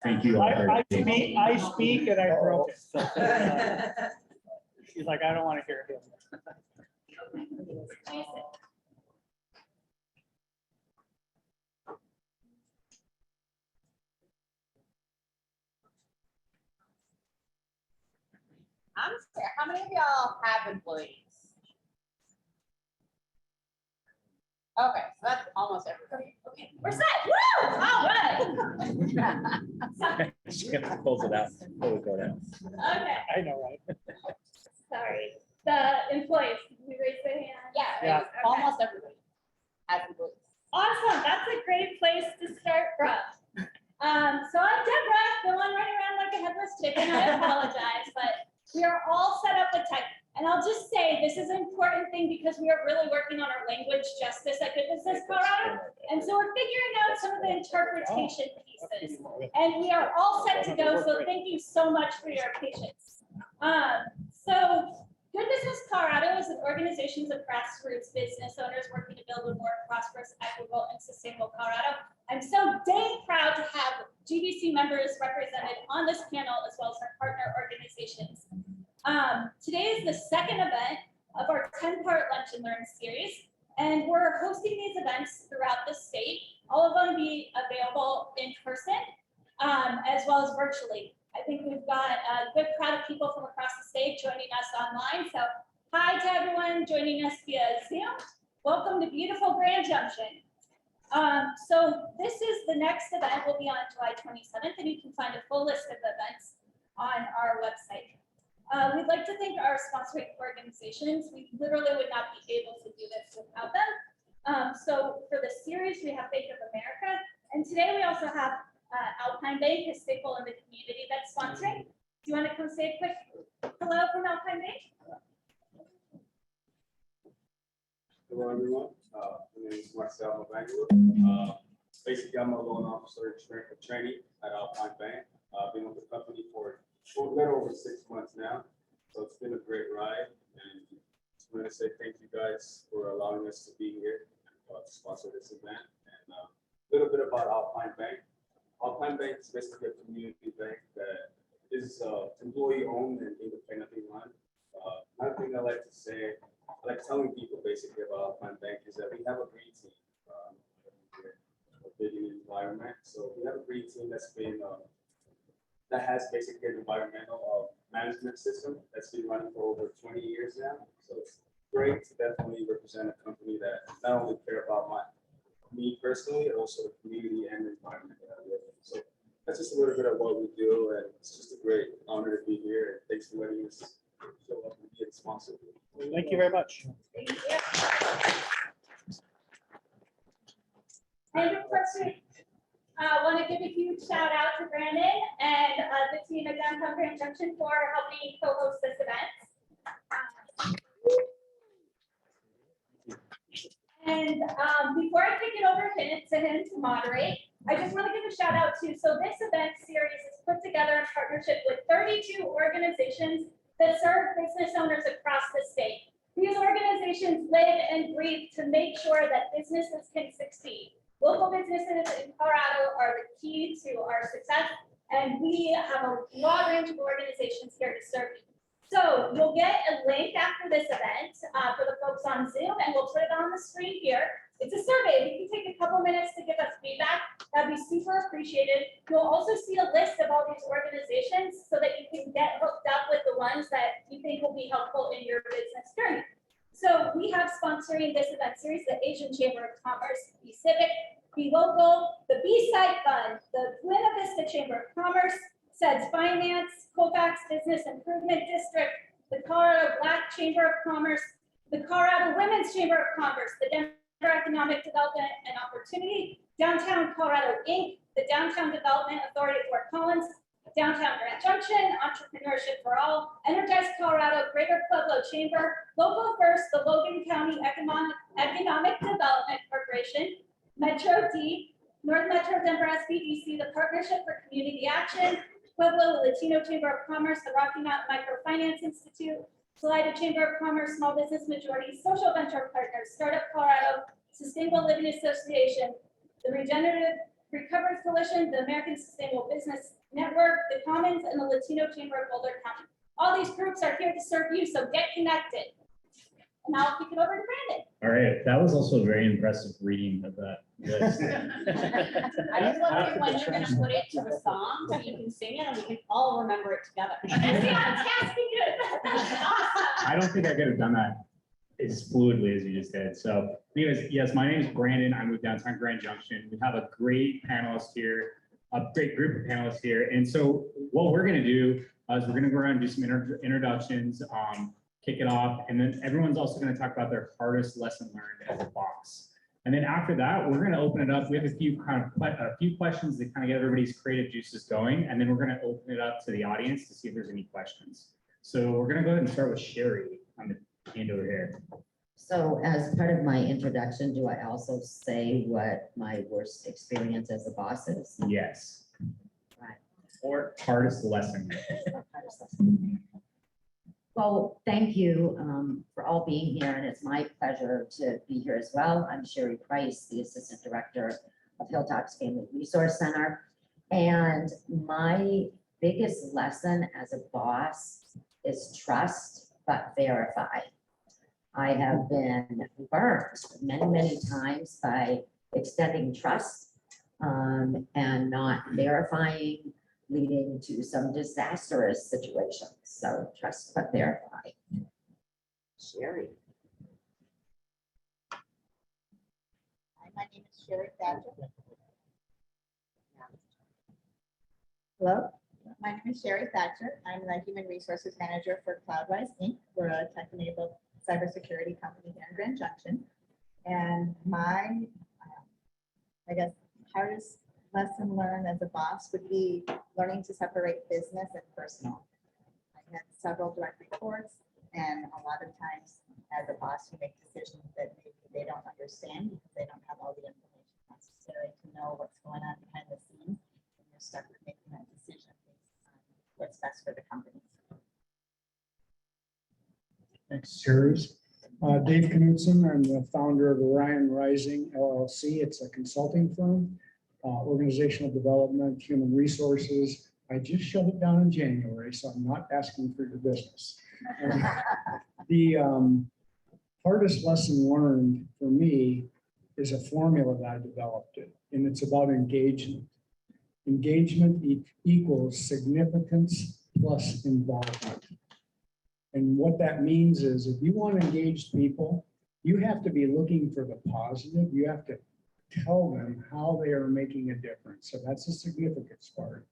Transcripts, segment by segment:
Thank you all very much. I speak and I broke it. So, she's like, I don't want to hear him. I'm scared. How many of y'all have employees? Okay, so that's almost everybody. Okay, we're set. Woo! All right. She pulls it out. Pull it down. Okay, I know, right? sorry. The employees, can we raise their hand? Yeah. It's almost everybody has employees. Awesome, that's a great place to start from. So I'm Deborah, the one running around like a headless chicken. I apologize, but we are all set up with tech. And I'll just say, this is an important thing because we are really working on our language justice at Good Business Colorado. And so we're figuring out some of the interpretation pieces. And we are all set to go, so thank you so much for your patience. So Good Business Colorado is an organization of grassroots business owners working to build a more prosperous, equitable, and sustainable Colorado. I'm so dang proud to have GBC members represented on this panel, as well as our partner organizations. Today is the second event of our 10-part Lunch and Learn series, and we're hosting these events throughout the state. All of them be available in person, as well as virtually. I think we've got a good crowd of people from across the state joining us online. So hi to everyone joining us via Zoom. Welcome to beautiful Grand Junction. So this is the next event will be on July 27th, and you can find a full list of events on our website. We'd like to thank our sponsoring organizations. We literally would not be able to do this without them. So for the series, we have Bank of America, and today we also have Alpine Bank, a staple in the community that's sponsoring. Do you want to come say a quick hello from Alpine Bank? Hello, everyone. My name is Marcel Evangelist. Basically, I'm a loan officer trainee at Alpine Bank. I've been with the company for a little over 6 months now, so it's been a great ride. And I'm going to say thank you guys for allowing us to be here and sponsor this event. And a little bit about Alpine Bank. Alpine Bank is basically a community bank that is employee-owned and independently run. Another thing I like to say, I like telling people basically about Alpine Bank is that we have a green team, a bidding environment. So we have a green team that's been that has basically an environmental management system that's been running for over 20 years now. So it's great to definitely represent a company that not only care about me personally, but also the community and the environment that I live in. So that's just a little bit of what we do, and it's just a great honor to be here. And thanks for letting us show up and be a sponsor. Thank you very much. Thank you. And of course, we want to give a huge shout out to Brandon and the team at Downtown Grand Junction for helping co-host this event. And before I kick it over to him to moderate, I just want to give a shout out to, so this event series is put together in partnership with 32 organizations that serve business owners across the state. These organizations live and breathe to make sure that businesses can succeed. Local businesses in Colorado are the key to our success, and we have a broad range of organizations here to serve you. So you'll get a link after this event for the folks on Zoom, and we'll put it on the screen here. It's a survey. If you can take a couple minutes to give us feedback, that'd be super appreciated. You'll also see a list of all these organizations so that you can get hooked up with the ones that you think will be helpful in your business journey. So we have sponsoring this event series, the Asian Chamber of Commerce, Be Civic, Be Local, the B-Side Fund, the Buena Vista Chamber of Commerce, SEDS Finance, Colfax Business Improvement District, the Colorado Black Chamber of Commerce, the Colorado Women's Chamber of Commerce, the Denver Economic Development and Opportunity, Downtown Colorado Inc., the Downtown Development Authority of Fort Collins, Downtown Grand Junction, Entrepreneurship for All, Energize Colorado, Greater Pueblo Chamber, Local First, the Logan County Economic Development Corporation, Metro D, North Metro Denver SBDC, the Partnership for Community Action, Pueblo Latino Chamber of Commerce, the Rocky Mountain Microfinance Institute, Salida Chamber of Commerce, Small Business Majority, Social Venture Partners, Startup Colorado, Sustainable Living Association, the Regenerative Recovery Coalition, the American Sustainable Business Network, the Commons, and the Latino Chamber of Boulder County. All these groups are here to serve you, so get connected. And now I'll kick it over to Brandon. All right, that was also a very impressive reading of that list. I just wondering when you're gonna put it to a song so you can sing it and we can all remember it together. Yeah, tasking it. Awesome. I don't think I could have done that as fluidly as you just did. So anyways, yes, my name is Brandon. I'm with downtown Grand Junction. We have a great panelist here, a great group of panelists here. And so what we're gonna do is we're gonna go around and do some introductions, kick it off. And then everyone's also gonna talk about their hardest lesson learned as a boss. And then after that, we're gonna open it up. We have a few questions that kind of get everybody's creative juices going. And then we're gonna open it up to the audience to see if there's any questions. So we're gonna go ahead and start with Sherry on the hand over here. So as part of my introduction, do I also say what my worst experience as a boss is? Yes. Right. Or hardest lesson. Well, thank you for all being here, and it's my pleasure to be here as well. I'm Sherry Price, the Assistant Director of Hilltops Family Resource Center. And my biggest lesson as a boss is trust, but verify. I have been burned many, many times by extending trust and not verifying, leading to some disastrous situations. So trust but verify. Sherry. Hi, my name is Sherry Thatcher. Hello, my name is Sherry Thatcher. I'm the Human Resources Manager for Cloudwise Inc. We're a tech-enabled cybersecurity company here in Grand Junction. And my, I guess, hardest lesson learned as a boss would be learning to separate business and personal. I had several direct reports, and a lot of times as a boss, you make decisions that maybe they don't understand because they don't have all the information necessary to know what's going on behind the scenes. And you're stuck with making that decision based on what's best for the company. Thanks, Sherry. Dave Knudsen, I'm the founder of Orion Rising LLC. It's a consulting firm, organizational development, human resources. I just shut it down in January, so I'm not asking for your business. The hardest lesson learned for me is a formula that I developed it, and it's about engagement. Engagement equals significance plus involvement. And what that means is if you want engaged people, you have to be looking for the positive. You have to tell them how they are making a difference. So that's the significance part.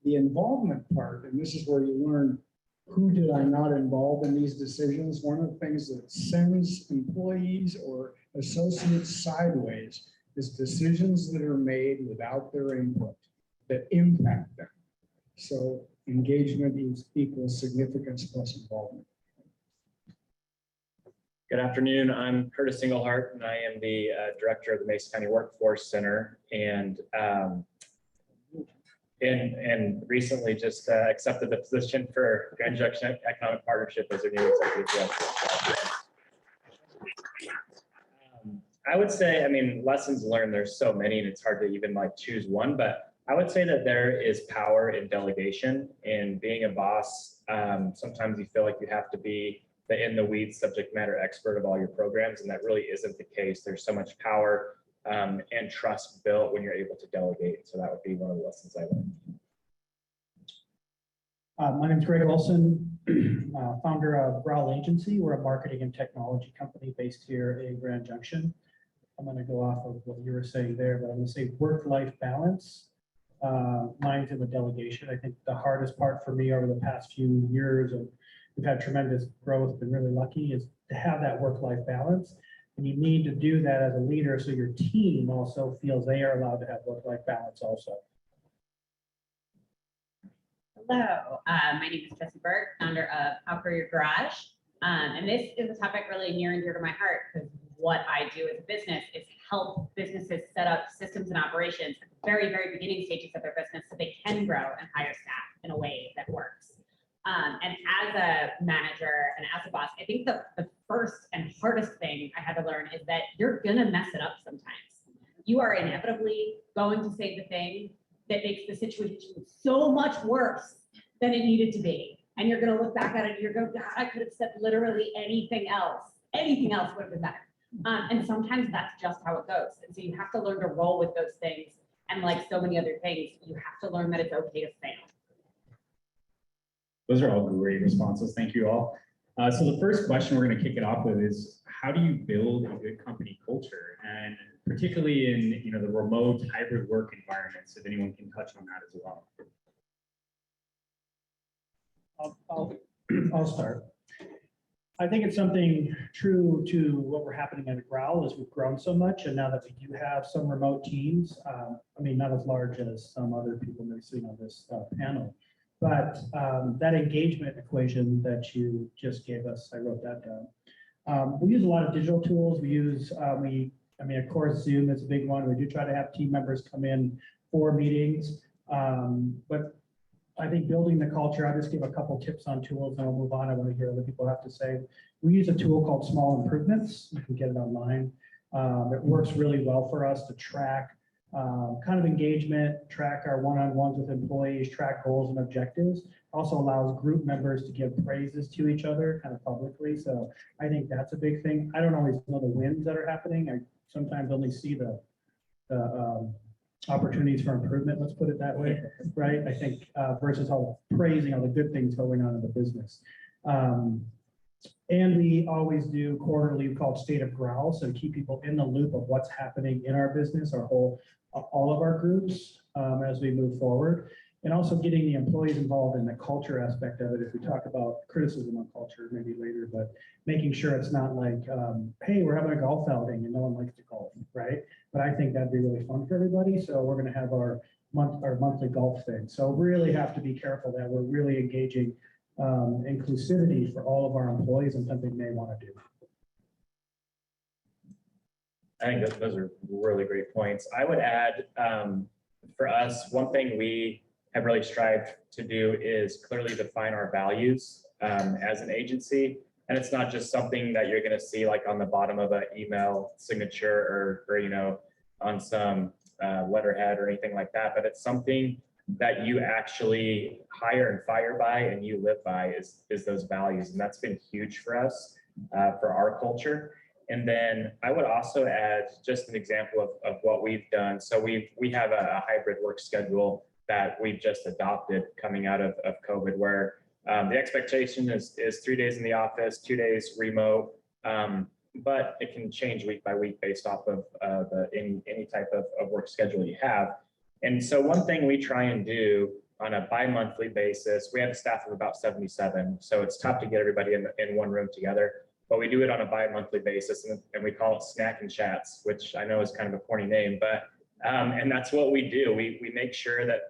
The involvement part, and this is where you learn who did I not involve in these decisions. One of the things that sends employees or associates sideways is decisions that are made without their input that impact them. So engagement equals significance plus involvement. Good afternoon. I'm Curtis Engelhart, and I am the director of the Mason County Workforce Center, and recently just accepted the position for Grand Junction Economic Partnership as their new executive director. I would say, I mean, lessons learned, there's so many, and it's hard to even like choose one, but I would say that there is power in delegation. And being a boss, sometimes you feel like you have to be the in the weeds subject matter expert of all your programs, and that really isn't the case. There's so much power and trust built when you're able to delegate. So that would be one of the lessons I learned. My name is Greg Olson, founder of Growl Agency. We're a marketing and technology company based here in Grand Junction. I'm going to go off of what you were saying there, but I'm going to say work-life balance. Mine's in the delegation. I think the hardest part for me over the past few years, and we've had tremendous growth, been really lucky, is to have that work-life balance. And you need to do that as a leader so your team also feels they are allowed to have work-life balance also. Hello, my name is Jessie Berg, founder of How Career Garage. And this is a topic really near and dear to my heart because what I do as a business is help businesses set up systems and operations at the very, very beginning stages of their business so they can grow and hire staff in a way that works. And as a manager and as a boss, I think the first and hardest thing I had to learn is that you're gonna mess it up sometimes. you are inevitably going to say the thing that makes the situation so much worse than it needed to be. And you're gonna look back at it and you're going, God, I could have said literally anything else. Anything else would have been better. And sometimes that's just how it goes. And so you have to learn to roll with those things. And like so many other things, you have to learn that it's okay to fail. Those are all great responses. Thank you all. So the first question we're going to kick it off with is, how do you build a good company culture? And particularly in the remote hybrid work environments, if anyone can touch on that as well. I'll start. I think it's something true to what we're happening at Growl is we've grown so much, and now that we do have some remote teams, I mean, not as large as some other people maybe sitting on this panel, but that engagement equation that you just gave us, I wrote that down. We use a lot of digital tools. We use, I mean, of course, Zoom is a big one. We do try to have team members come in for meetings, but I think building the culture, I'll just give a couple tips on tools and I'll move on. I want to hear what people have to say. We use a tool called Small Improvements. You can get it online. It works really well for us to track kind of engagement, track our one-on-ones with employees, track goals and objectives. Also allows group members to give praises to each other kind of publicly. So I think that's a big thing. I don't always know the wins that are happening. I sometimes only see the opportunities for improvement, let's put it that way, right? I think versus all praising all the good things going on in the business. And we always do quarterly, we call it State of Growl, so to keep people in the loop of what's happening in our business, all of our groups as we move forward. And also getting the employees involved in the culture aspect of it. If we talk about criticism on culture maybe later, but making sure it's not like, hey, we're having a golf outing and no one likes to golf, right? But I think that'd be really fun for everybody. So we're going to have our monthly golf thing. So really have to be careful that we're really engaging inclusivity for all of our employees and something they want to do. I think those are really great points. I would add, for us, one thing we have really strived to do is clearly define our values as an agency. And it's not just something that you're going to see like on the bottom of an email signature or on some letterhead or anything like that, but it's something that you actually hire and fire by and you live by is those values. And that's been huge for us, for our culture. And then I would also add just an example of what we've done. So we have a hybrid work schedule that we've just adopted coming out of COVID, where the expectation is 3 days in the office, 2 days remote, but it can change week by week based off of any type of work schedule you have. And so one thing we try and do on a bi-monthly basis, we have a staff of about 77, so it's tough to get everybody in one room together, but we do it on a bi-monthly basis, and we call it snack and chats, which I know is kind of a corny name, but and that's what we do. We make sure that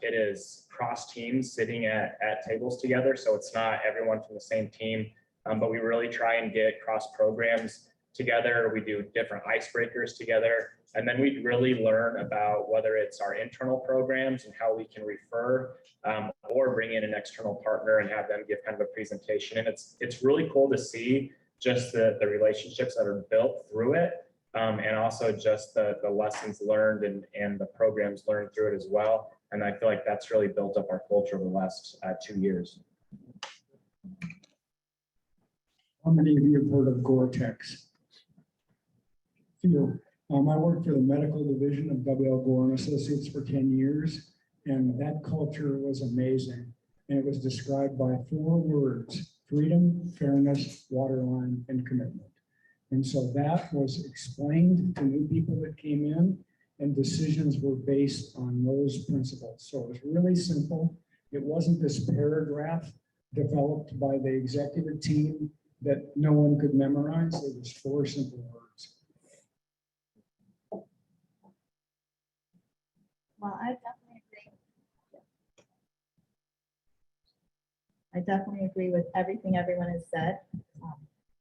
it is cross teams sitting at tables together. So it's not everyone from the same team, but we really try and get cross programs together. We do different icebreakers together. And then we really learn about whether it's our internal programs and how we can refer or bring in an external partner and have them give kind of a presentation. And it's really cool to see just the relationships that are built through it. And also just the lessons learned and the programs learned through it as well. And I feel like that's really built up our culture over the last 2 years. How many of you have heard of Gore-Tex? Few. I worked for the medical division of W.L. Gore and Associates for 10 years, and that culture was amazing. And it was described by 4 words: freedom, fairness, waterline, and commitment. And so that was explained to new people that came in, and decisions were based on those principles. So it was really simple. It wasn't this paragraph developed by the executive team that no one could memorize. It was 4 simple words. Well, I definitely agree with everything everyone has said.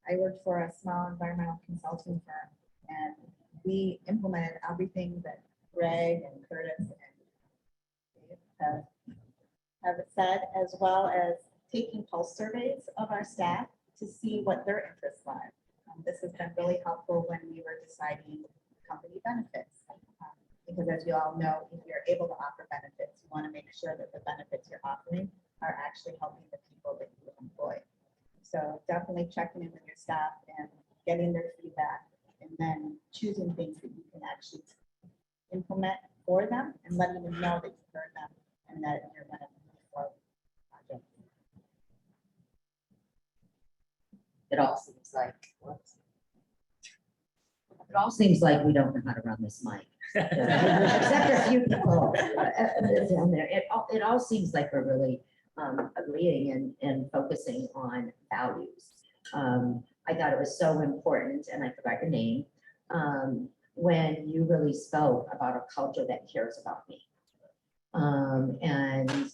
I worked for a small environmental consulting firm, and we implemented everything that Greg and Curtis and Dave have said, as well as taking pulse surveys of our staff to see what their interests are. This has been really helpful when we were deciding company benefits. Because as you all know, if you're able to offer benefits, you want to make sure that the benefits you're offering are actually helping the people that you employ. So definitely checking in with your staff and getting their feedback, and then choosing things that you can actually implement for them and letting them know that you heard them and that you're going to move forward. It all seems like, it all seems like we don't know how to run this mic. Except a few people down there. It all seems like we're really agreeing and focusing on values. I thought it was so important, and I forgot your name, when you really spoke about a culture that cares about me. And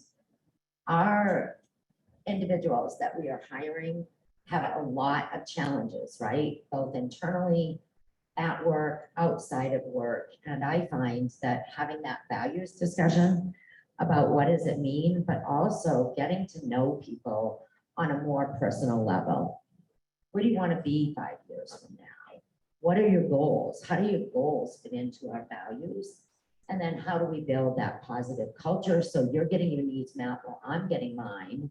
our individuals that we are hiring have a lot of challenges, right? Both internally, at work, outside of work. And I find that having that values discussion about what does it mean, but also getting to know people on a more personal level. Where do you want to be 5 years from now? What are your goals? How do your goals fit into our values? And then how do we build that positive culture so you're getting your needs met while I'm getting mine,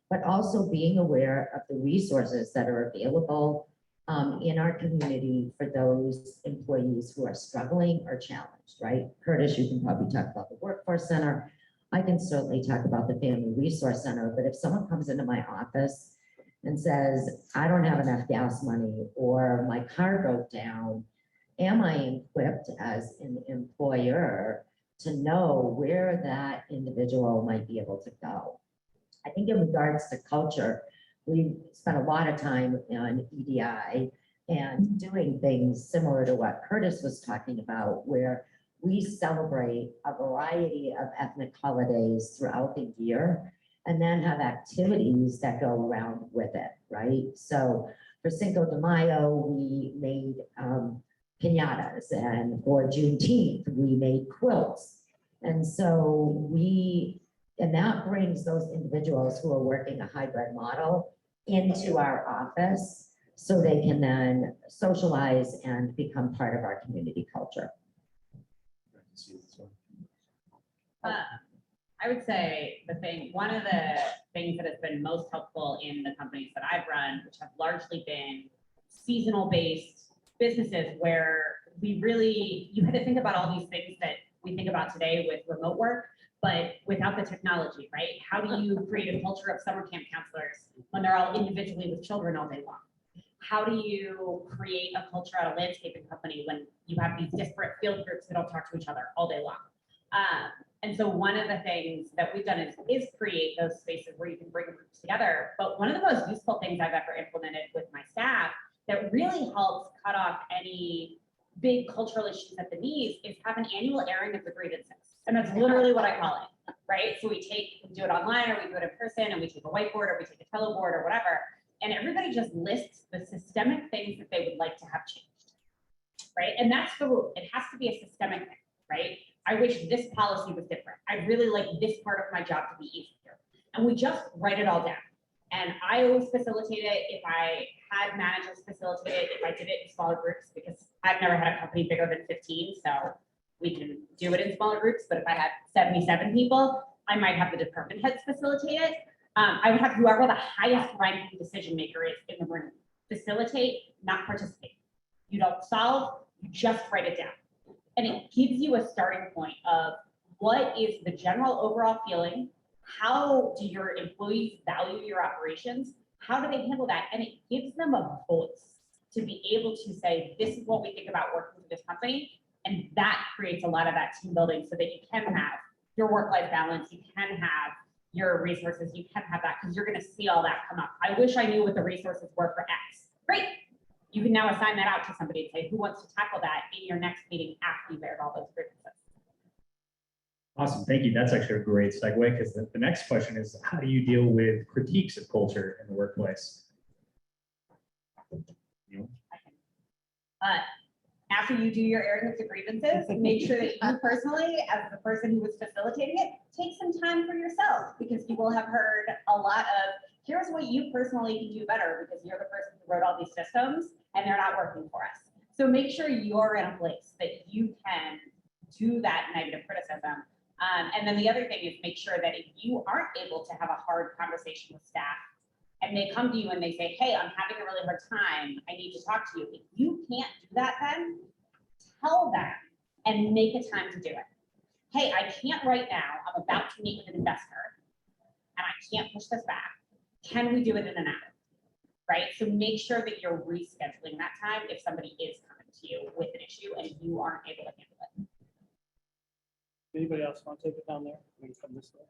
but also being aware of the resources that are available in our community for those employees who are struggling or challenged, right? Curtis, you can probably talk about the Workforce Center. I can certainly talk about the Family Resource Center, but if someone comes into my office and says, I don't have enough gas money, or my car broke down, am I equipped as an employer to know where that individual might be able to go? I think in regards to culture, we spent a lot of time on EDI and doing things similar to what Curtis was talking about, where we celebrate a variety of ethnic holidays throughout the year and then have activities that go around with it, right? So for Cinco de Mayo, we made piñatas, and for Juneteenth, we made quilts. And so and that brings those individuals who are working a hybrid model into our office so they can then socialize and become part of our community culture. I would say one of the things that has been most helpful in the companies that I've run, which have largely been seasonal based businesses, where you had to think about all these things that we think about today with remote work, but without the technology, right? How do you create a culture of summer camp counselors when they're all individually with children all day long? How do you create a culture at a landscaping company when you have these disparate field groups that don't talk to each other all day long? And so one of the things that we've done is create those spaces where you can bring groups together. But one of the most useful things I've ever implemented with my staff that really helps cut off any big cultural issues at the knees is have an annual airing of the grievances. And that's literally what I call it, right? So we do it online, or we do it in person, and we take a whiteboard, or we take a Trello board, or whatever. And everybody just lists the systemic things that they would like to have changed, right? And that's the rule. It has to be a systemic thing, right? I wish this policy was different. I really like this part of my job to be easier. And we just write it all down. And I always facilitate it if I had managers facilitate it, if I did it in smaller groups, because I've never had a company bigger than 15. So we can do it in smaller groups. But if I had 77 people, I might have the department heads facilitate it. I would have whoever the highest ranking decision maker is in the room facilitate, not participate. You don't solve, you just write it down. And it gives you a starting point of what is the general overall feeling? How do your employees value your operations? How do they handle that? And it gives them a voice to be able to say, this is what we think about working with this company. And that creates a lot of that team building so that you can have your work-life balance, you can have your resources, you can have that, because you're going to see all that come up. I wish I knew what the resources were for X. Great. You can now assign that out to somebody and say, who wants to tackle that in your next meeting after you've aired all those grievances? Awesome, thank you. That's actually a great segue, because the next question is, how do you deal with critiques of culture in the workplace? After you do your airing of the grievances, make sure that you personally, as the person who was facilitating it, take some time for yourself, because you will have heard a lot of, here's what you personally can do better, because you're the person who wrote all these systems and they're not working for us. So make sure you're in a place that you can to that negative criticism. And then the other thing is make sure that if you aren't able to have a hard conversation with staff and they come to you and they say, hey, I'm having a really hard time, I need to talk to you. If you can't do that, then tell them and make a time to do it. Hey, I can't right now. I'm about to meet with an investor and I can't push this back. Can we do it in an hour? Right? So make sure that you're rescheduling that time if somebody is coming to you with an issue and you aren't able to handle it. Anybody else want to take it down there? We can come this way.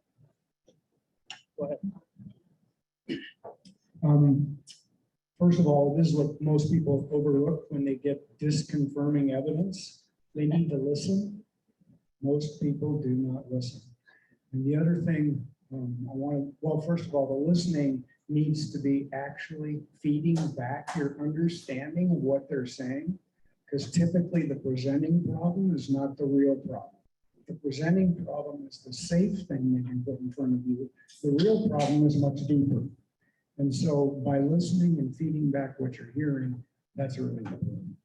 Go ahead. First of all, this is what most people overlook when they get disconfirming evidence. They need to listen. Most people do not listen. And the other thing well, first of all, the listening needs to be actually feeding back your understanding of what they're saying, because typically the presenting problem is not the real problem. The presenting problem is the safe thing they can put in front of you. The real problem is much deeper. And so by listening and feeding back what you're hearing, that's really important.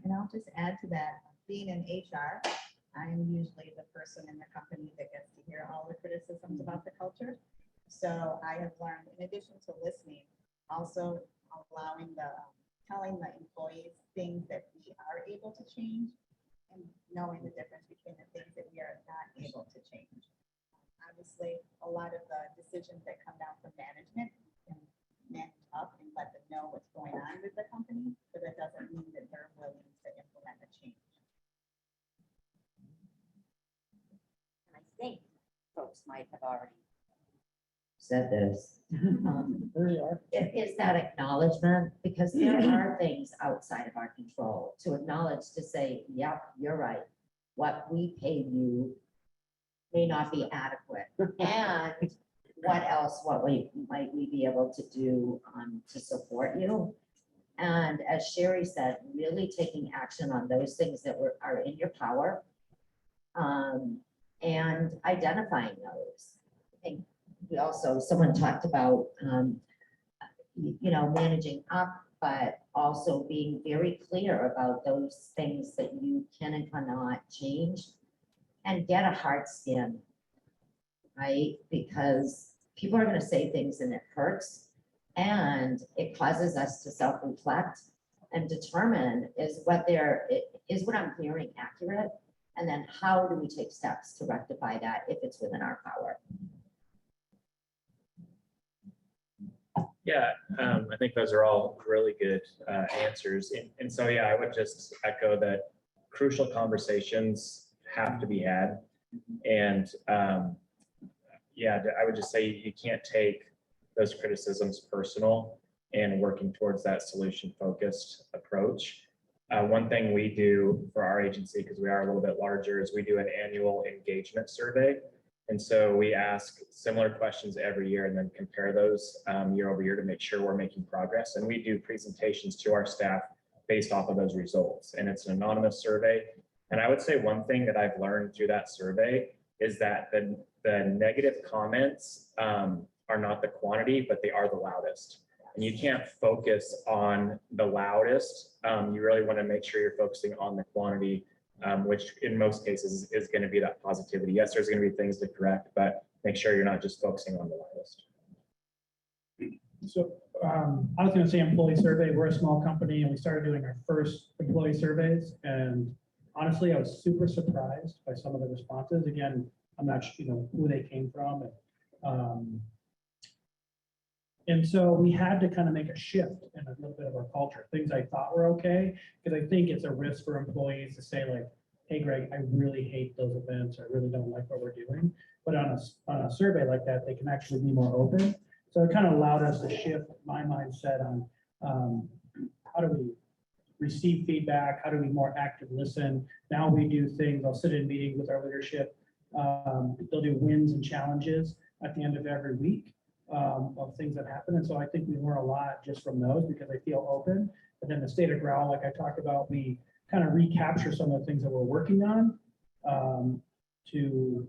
And I'll just add to that, being in HR, I'm usually the person in the company that gets to hear all the criticisms about the culture. So I have learned, in addition to listening, also allowing telling the employees things that we are able to change and knowing the difference between the things that we are not able to change. Obviously, a lot of the decisions that come down from management can manage up and let them know what's going on with the company, but that doesn't mean that they're willing to implement a change. I think folks might have already said this. There you are. It is that acknowledgement, because there are things outside of our control to acknowledge, to say, yep, you're right. What we paid you may not be adequate. And what else, might we be able to do to support you? And as Sherry said, really taking action on those things that are in your power, and identifying those. I think we also, someone talked about, managing up, but also being very clear about those things that you can and cannot change, and get a hard skin, right? Because people are going to say things and it hurts, and it causes us to self-reflect and determine is what I'm hearing accurate, and then how do we take steps to rectify that if it's within our power. Yeah, I think those are all really good answers. And so, yeah, I would just echo that crucial conversations have to be had. And yeah, I would just say you can't take those criticisms personal, and working towards that solution-focused approach. One thing we do for our agency, because we are a little bit larger, is we do an annual engagement survey. And so we ask similar questions every year and then compare those year over year to make sure we're making progress. And we do presentations to our staff based off of those results. And it's an anonymous survey. And I would say one thing that I've learned through that survey is that the negative comments are not the quantity, but they are the loudest. And you can't focus on the loudest. You really want to make sure you're focusing on the quantity, which in most cases is going to be that positivity. Yes, there's going to be things to correct, but make sure you're not just focusing on the loudest. So I was going to say employee survey. We're a small company and we started doing our first employee surveys. And honestly, I was super surprised by some of the responses. Again, I'm not sure who they came from. And so we had to kind of make a shift in a little bit of our culture. Things I thought were okay, because I think it's a risk for employees to say like, hey, Greg, I really hate those events. I really don't like what we're doing. But on a survey like that, they can actually be more open. So it kind of allowed us to shift my mindset on how do we receive feedback? How do we more active listen? Now we do things, I'll sit in meetings with our leadership. They'll do wins and challenges at the end of every week. Of things that happen. And so I think we learn a lot just from those because they feel open. But then the state of growl, like I talked about, we kind of recapture some of the things that we're working on to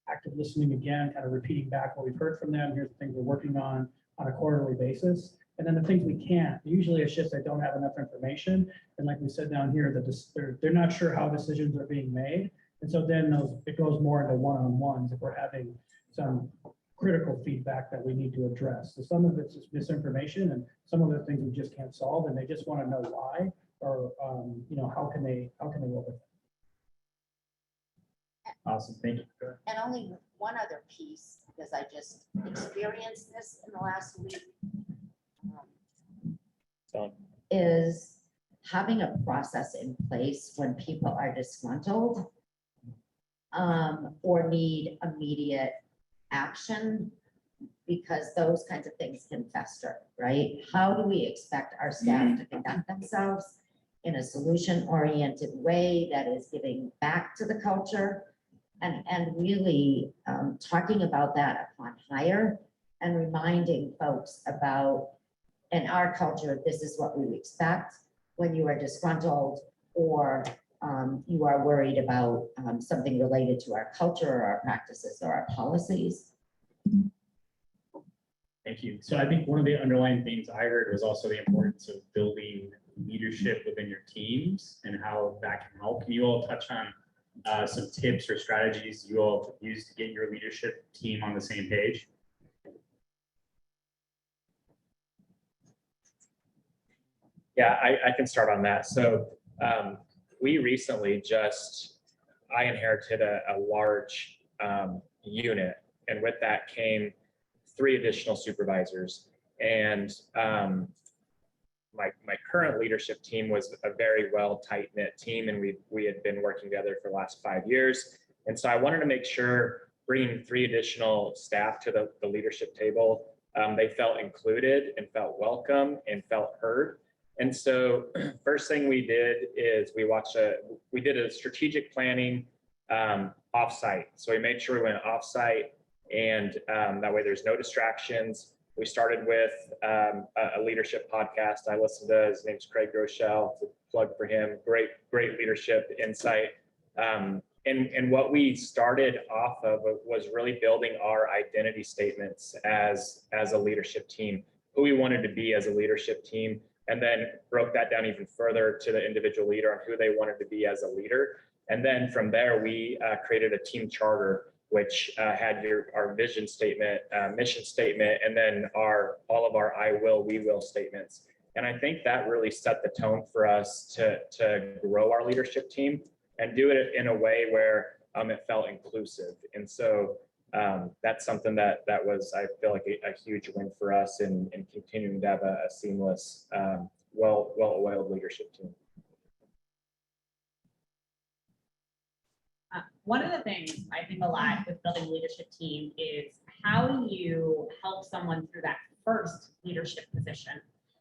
active listening again, kind of repeating back what we've heard from them. Here's the things we're working on a quarterly basis. And then the things we can't, usually it's just they don't have enough information. And like we said down here, that they're not sure how decisions are being made. And so then it goes more into one-on-ones if we're having some critical feedback that we need to address. So some of it's just misinformation and some of the things we just can't solve and they just want to know why or, how can they work with it. Awesome, thank you. And only one other piece, because I just experienced this in the last week, So, is having a process in place when people are disgruntled or need immediate action, because those kinds of things can fester, right? How do we expect our staff to conduct themselves in a solution-oriented way that is giving back to the culture? And really talking about that upon hire and reminding folks about, in our culture, this is what we expect when you are disgruntled or you are worried about something related to our culture or our practices or our policies. Thank you. So I think one of the underlying things I heard was also the importance of building leadership within your teams and how that can help. Can you all touch on some tips or strategies you all use to get your leadership team on the same page? yeah, I can start on that. So we recently I inherited a large unit, and with that came 3 additional supervisors. And my current leadership team was a very well tight-knit team, and we had been working together for the last 5 years. And so I wanted to make sure, bringing 3 additional staff to the leadership table, they felt included and felt welcome and felt heard. And so first thing we did is we did a strategic planning offsite. So we made sure we went offsite, and that way there's no distractions. We started with a leadership podcast I listened to. His name's Great Reshuffle. To plug for him. Great leadership insight. And what we started off of was really building our identity statements as a leadership team, who we wanted to be as a leadership team, and then broke that down even further to the individual leader on who they wanted to be as a leader. And then from there, we created a team charter, which had our vision statement, mission statement, and then all of our I will, we will statements. And I think that really set the tone for us to grow our leadership team and do it in a way where it felt inclusive. And so that's something that was, I feel like, a huge win for us in continuing to have a seamless, well-oiled leadership team. One of the things I think a lot with building a leadership team is how do you help someone through that first leadership position?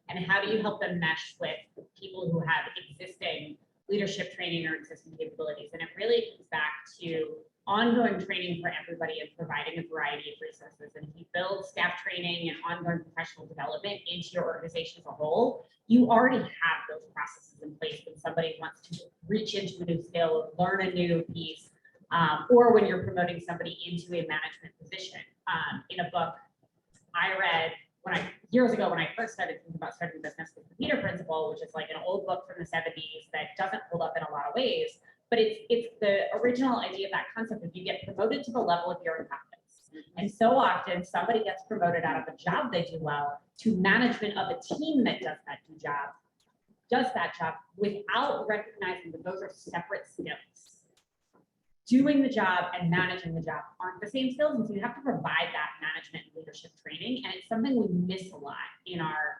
And how do you help them mesh with people who have existing leadership training or existing capabilities? And it really comes back to ongoing training for everybody and providing a variety of resources. And if you build staff training and ongoing professional development into your organization as a whole, you already have those processes in place when somebody wants to reach into a new skill, learn a new piece, or when you're promoting somebody into a management position. In a book I read years ago when I first started thinking about starting a business, with the Peter Principle, which is like an old book from the 70s that doesn't hold up in a lot of ways, but it's the original idea of that concept of you get promoted to the level of your incompetence. And so often somebody gets promoted out of a job they do well to management of a team that does that job without recognizing that those are separate skills. Doing the job and managing the job aren't the same skills, and so you have to provide that management and leadership training, and it's something we miss a lot in our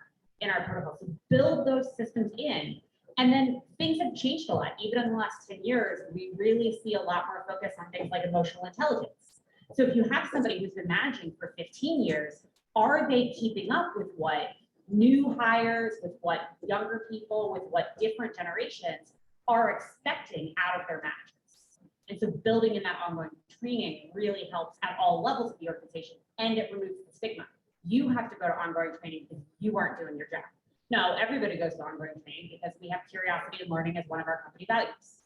protocol. So build those systems in, and then things have changed a lot. Even in the last 10 years, we really see a lot more focus on things like emotional intelligence. So if you have somebody who's been managing for 15 years, are they keeping up with what new hires, with what younger people, with what different generations are expecting out of their managers? And so building in that ongoing training really helps at all levels of the organization, and it removes the stigma. You have to go to ongoing training because you aren't doing your job. No, everybody goes to ongoing training because we have curiosity and learning as one of our company values.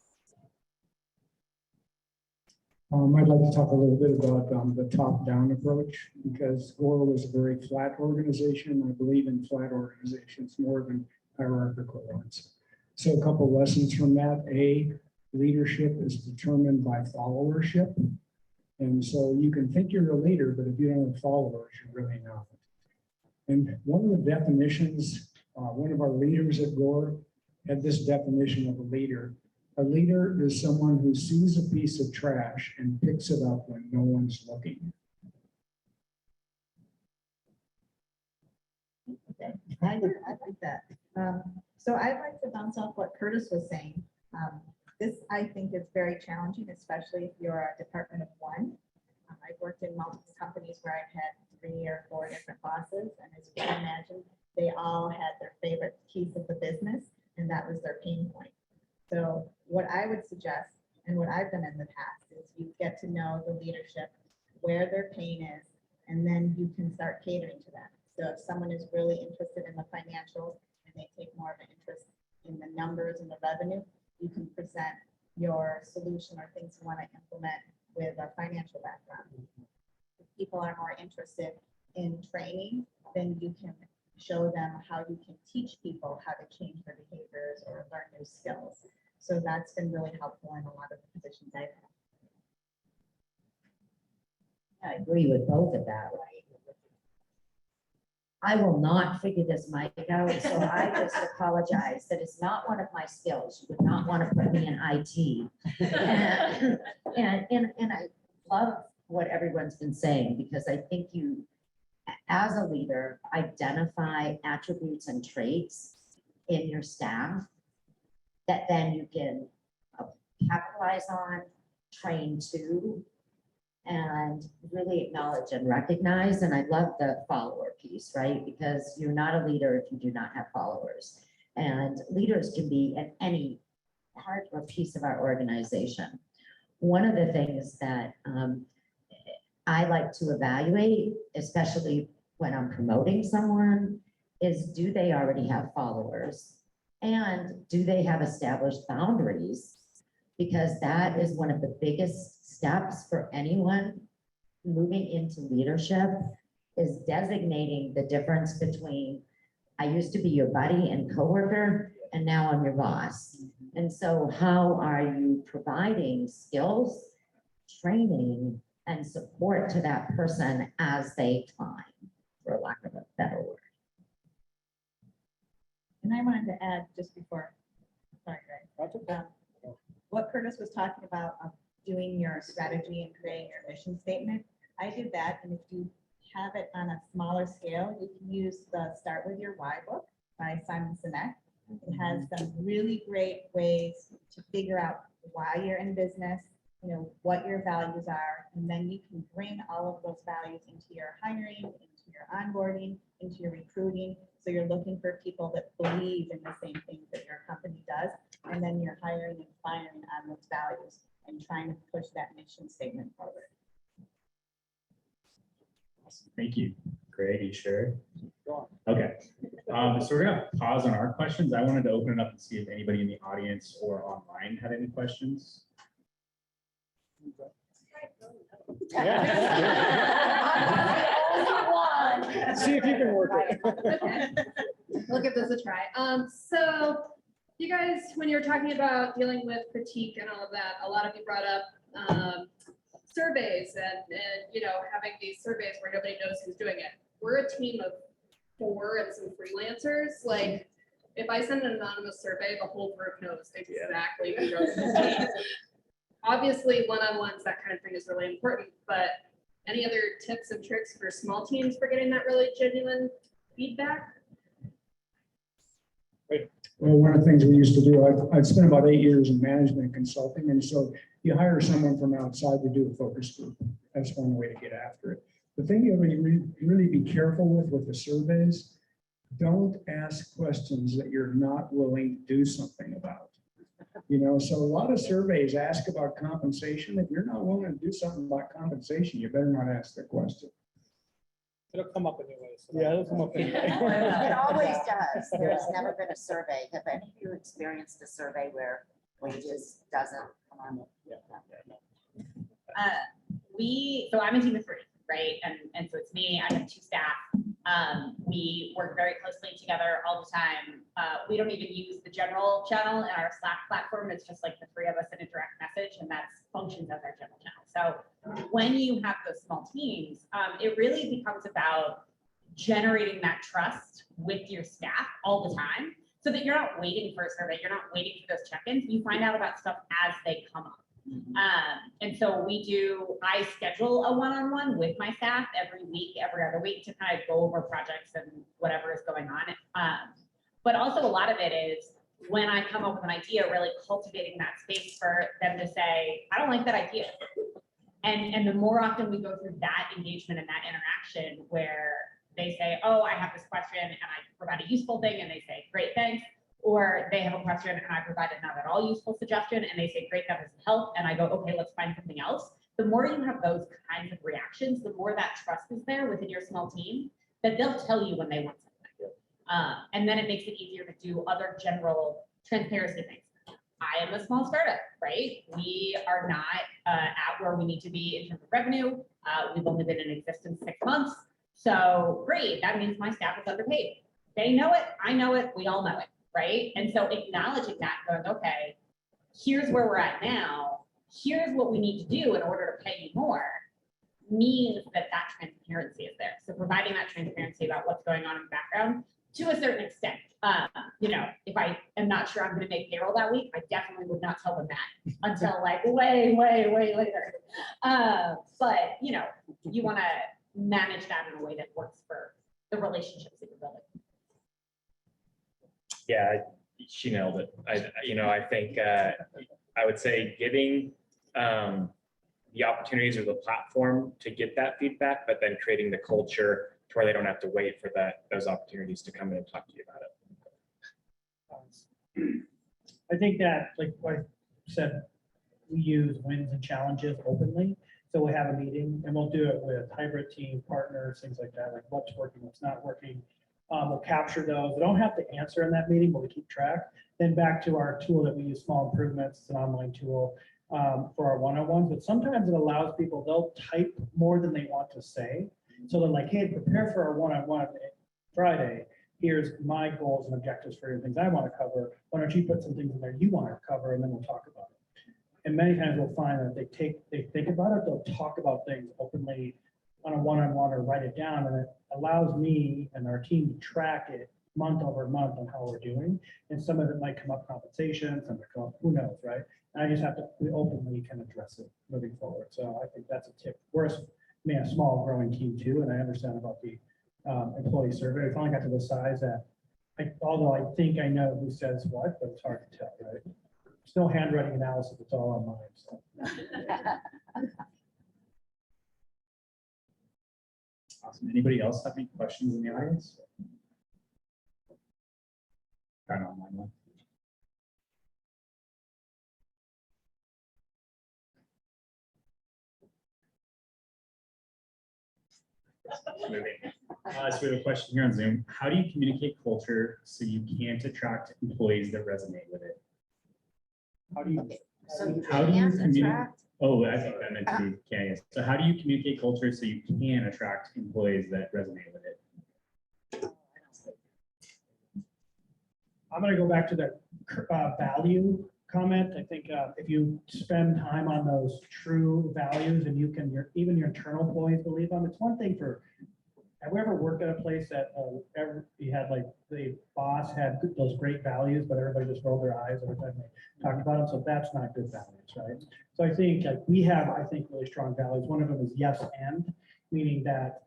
I'd like to talk a little bit about the top-down approach, because Gore was a very flat organization. I believe in flat organizations more than hierarchical ones. So a couple lessons from that. A, leadership is determined by followership. And so you can think you're a leader, but if you don't have followers, you're really not. And one of the definitions, one of our leaders at Gore had this definition of a leader. A leader is someone who sees a piece of trash and picks it up when no one's looking. Okay, I like that. So I'd like to bounce off what Curtis was saying. This, I think, is very challenging, especially if you're a department of one. I've worked in multiple companies where I've had 3 or 4 different bosses, and as you can imagine, they all had their favorite piece of the business, and that was their pain point. So what I would suggest, and what I've done in the past, is you get to know the leadership, where their pain is, and then you can start catering to them. So if someone is really interested in the financials and they take more of an interest in the numbers and the revenue, you can present your solution or things you want to implement with a financial background. If people are more interested in training, then you can show them how you can teach people how to change their behaviors or learn new skills. So that's been really helpful in a lot of the positions I've had. I agree with both of that, right? I will not figure this mic out, so I just apologize that it's not one of my skills. You would not want to put me in IT. And I love what everyone's been saying, because I think you, as a leader, identify attributes and traits in your staff that then you can capitalize on, train to, and really acknowledge and recognize. And I love the follower piece, right? Because you're not a leader if you do not have followers. And leaders can be at any part or piece of our organization. One of the things that I like to evaluate, especially when I'm promoting someone, is do they already have followers? And do they have established boundaries? Because that is one of the biggest steps for anyone moving into leadership, is designating the difference between, I used to be your buddy and coworker, and now I'm your boss. And so how are you providing skills, training, and support to that person as they climb, for lack of a better word? And I wanted to add just before, sorry, Greg. What Curtis was talking about of doing your strategy and creating your mission statement, I did that. And if you have it on a smaller scale, you can use the Start With Your Why book by Simon Sinek. It has some really great ways to figure out why you're in business, you know, what your values are, and then you can bring all of those values into your hiring, into your onboarding, into your recruiting. So you're looking for people that believe in the same things that your company does, and then you're hiring and firing on those values and trying to push that mission statement forward. Awesome. Thank you. Greg, you sure? Okay. So we're gonna pause on our questions. I wanted to open it up and see if anybody in the audience or online had any questions. See if you can work it. Okay. We'll give this a try. So you guys, when you were talking about dealing with critique and all of that, a lot of you brought up surveys and you know, having these surveys where nobody knows who's doing it. We're a team of 4 and some freelancers. Like, if I send an anonymous survey, the whole group knows exactly who goes to the team. Obviously, one-on-ones, that kind of thing is really important, but any other tips and tricks for small teams for getting that really genuine feedback? Well, one of the things we used to do, I've spent about 8 years in management consulting, and so you hire someone from outside to do a focus group. That's one way to get after it. The thing you really be careful with the surveys, don't ask questions that you're not willing to do something about. You know, so a lot of surveys ask about compensation. If you're not willing to do something about compensation, you better not ask the question. It'll come up anyway. Yeah, it'll come up anyway. It always does. There's never been a survey. Have any of you experienced a survey where wages doesn't come on? So I'm a team of 3, right? And so it's me, I have 2 staff. We work very closely together all the time. We don't even use the general channel in our Slack platform. It's just like the 3 of us in a direct message, and that functions as our general channel. So when you have those small teams, it really becomes about generating that trust with your staff all the time, so that you're not waiting for a survey, you're not waiting for those check-ins. You find out about stuff as they come up. And so I schedule a one-on-one with my staff every week, every other week, to kind of go over projects and whatever is going on. But also a lot of it is when I come up with an idea, really cultivating that space for them to say, I don't like that idea. And the more often we go through that engagement and that interaction where they say, oh, I have this question, and I provide a useful thing, and they say, great, thanks. Or they have a question and I provide a not at all useful suggestion, and they say, great, that doesn't help. And I go, okay, let's find something else. The more you have those kinds of reactions, the more that trust is there within your small team that they'll tell you when they want something. And then it makes it easier to do other general transparency things. I am a small startup, right? We are not at where we need to be in terms of revenue. We've only been in existence 6 months. So great, that means my staff is underpaid. They know it, I know it, we all know it. Right? And so acknowledging that, going, okay, here's where we're at now. Here's what we need to do in order to pay you more, means that transparency is there. So providing that transparency about what's going on in the background to a certain extent. If I am not sure I'm going to make payroll that week, I definitely would not tell them that until like way later. But you want to manage that in a way that works for the relationships that you're building. Yeah, she nailed it. I think I would say giving the opportunities or the platform to get that feedback, but then creating the culture to where they don't have to wait for those opportunities to come in and talk to you about it. I think that, like I said, we use wins and challenges openly. So we have a meeting and we'll do it with hybrid team partners, things like that, like what's working, what's not working. We'll capture those. We don't have to answer in that meeting, but we keep track. Then back to our tool that we use, Small Improvements. It's an online tool for our one-on-ones, but sometimes it allows people, they'll type more than they want to say. So they're like, hey, prepare for our one-on-one Friday. Here's my goals and objectives for your things I want to cover. Why don't you put some things in there you want to cover, and then we'll talk about it. And many times we'll find that they think about it, they'll talk about things openly on a one-on-one or write it down, and it allows me and our team to track it month over month on how we're doing. And some of it might come up compensation, some of it come up, who knows, right? And I just have to openly can address it moving forward. So I think that's a tip. We're a small growing team too, and I understand about the employee survey. We finally got to the size that, although I think I know who says what, but it's hard to tell, right? Still handwriting analysis, it's all on mine. So. Awesome. Anybody else have any questions in the audience? Got an online one. So we have a question here on Zoom. How do you communicate culture so you can't attract employees that resonate with it? So you How do you can't communicate? attract. Oh, I think that meant to be Candace. So how do you communicate culture so you can attract employees that resonate with it? I'm going to go back to the value comment. I think if you spend time on those true values and you can, even your internal employees believe them, it's one thing for, have we ever worked at a place that you had like the boss had those great values, but everybody just rolled their eyes every time they talked about them? So that's not good values, right? So I think like we have, really strong values. One of them is yes and, meaning that,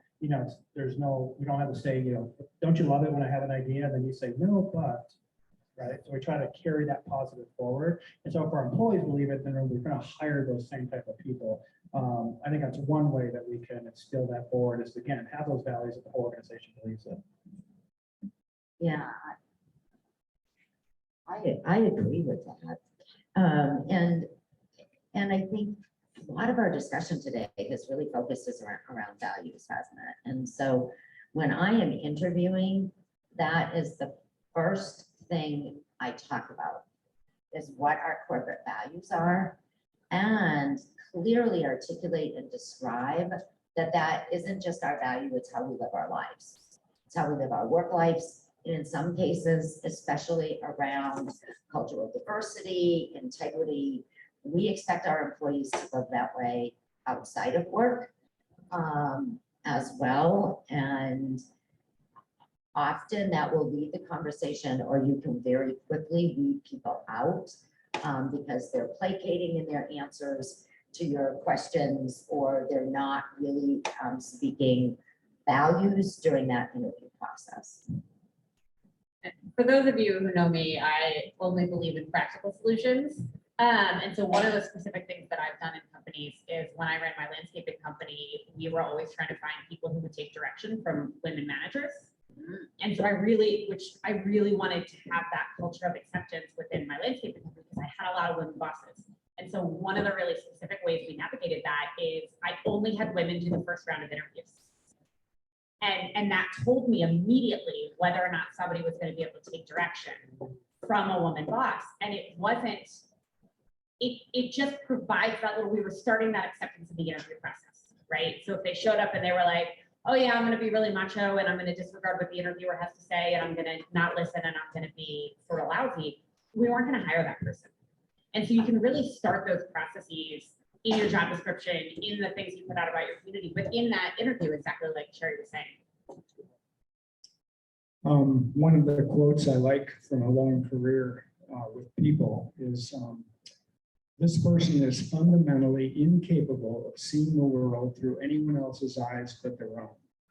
there's no, we don't have to say, don't you love it when I have an idea? Then you say, no, but, right? So we try to carry that positive forward. And so if our employees believe it, then we're going to hire those same type of people. I think that's one way that we can instill that forward is, again, have those values that the whole organization believes in. Yeah, I agree with that. And I think a lot of our discussion today has really focused us around values, hasn't it? And so when I am interviewing, that is the first thing I talk about, is what our corporate values are, and clearly articulate and describe that that isn't just our value, it's how we live our lives. It's how we live our work lives. And in some cases, especially around cultural diversity, integrity, we expect our employees to live that way outside of work as well. And often that will lead the conversation, or you can very quickly weed people out because they're placating in their answers to your questions, or they're not really speaking values during that interview process. For those of you who know me, I only believe in practical solutions. And so one of the specific things that I've done in companies is when I ran my landscaping company, we were always trying to find people who would take direction from women managers. And so I really wanted to have that culture of acceptance within my landscaping company because I had a lot of women bosses. And so one of the really specific ways we navigated that is I only had women do the first round of interviews. And that told me immediately whether or not somebody was going to be able to take direction from a woman boss. And it wasn't, it just provides that little, we were starting that acceptance in the interview process, right? So if they showed up and they were like, oh yeah, I'm going to be really macho and I'm going to disregard what the interviewer has to say and I'm going to not listen and I'm going to be sort of lousy, we weren't going to hire that person. And so you can really start those processes in your job description, in the things you put out about your community, but in that interview, exactly like Sherry was saying. One of the quotes I like from a long career with people is, this person is fundamentally incapable of seeing the world through anyone else's eyes but their own.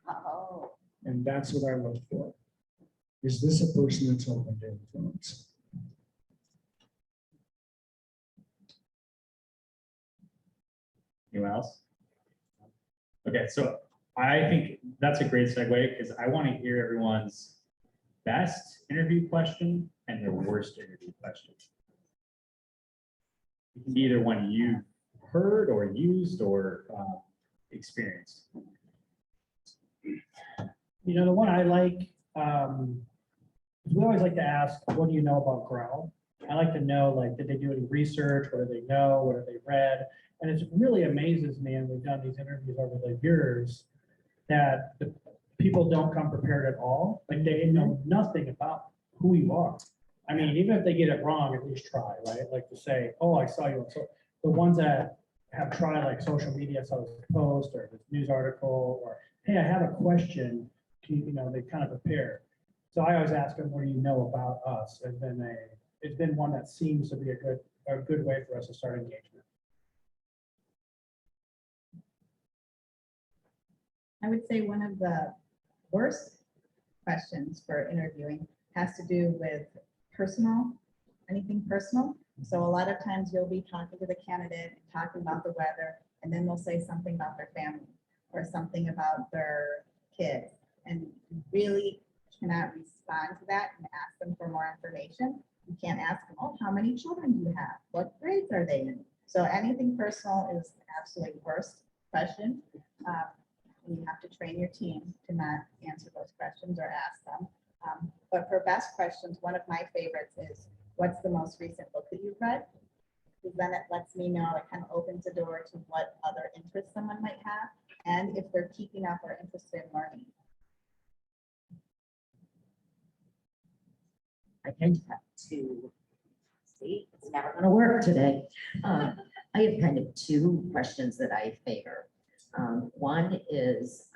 Oh. And that's what I look for. Is this a person that's open to influence? Anyone else? Okay, so I think that's a great segue because I want to hear everyone's best interview question and their worst interview question. It can be either one you've heard or used or experienced. You know, the one I like, we always like to ask, what do you know about Growl? I like to know, like, did they do any research? What do they know? What have they read? And it really amazes me, and we've done these interviews over the years, that the people don't come prepared at all. Like, they know nothing about who you are. I mean, even if they get it wrong, at least try, right? Like to say, oh, I saw you. So the ones that have tried like social media, saw this post or this news article, or, hey, I have a question, you know, they kind of prepare. So I always ask them, what do you know about us? It's been one that seems to be a good way for us to start engagement. I would say one of the worst questions for interviewing has to do with anything personal. So a lot of times you'll be talking to the candidate, talking about the weather, and then they'll say something about their family or something about their kids. And you really cannot respond to that and ask them for more information. You can't ask them, oh, how many children do you have? What grades are they in? So anything personal is the absolute worst question. You have to train your team to not answer those questions or ask them. But for best questions, one of my favorites is, what's the most recent book that you've read? Because then it lets me know, it kind of opens the door to what other interests someone might have, and if they're keeping up or interested in learning. I think have two. See, it's never going to work today. I have kind of two questions that I favor. One is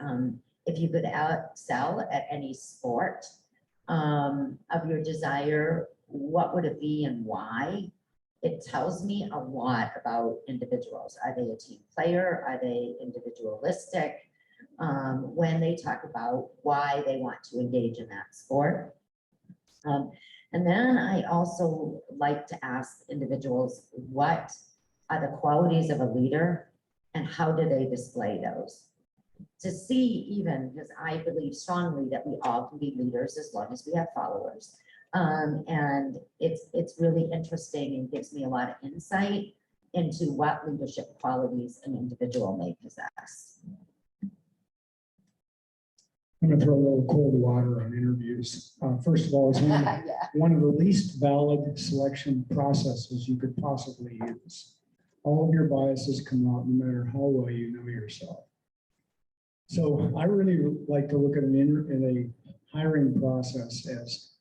if you could excel at any sport of your desire, what would it be and why? It tells me a lot about individuals. Are they a team player? Are they individualistic? When they talk about why they want to engage in that sport. And then I also like to ask individuals, what are the qualities of a leader and how do they display those? To see even, because I believe strongly that we all can be leaders as long as we have followers. And it's really interesting and gives me a lot of insight into what leadership qualities an individual may possess. I'm going to throw a little cold water on interviews. First of all, it's one of the least valid selection processes you could possibly use. all of your biases come out no matter how well you know yourself. So I really like to look at in a hiring process as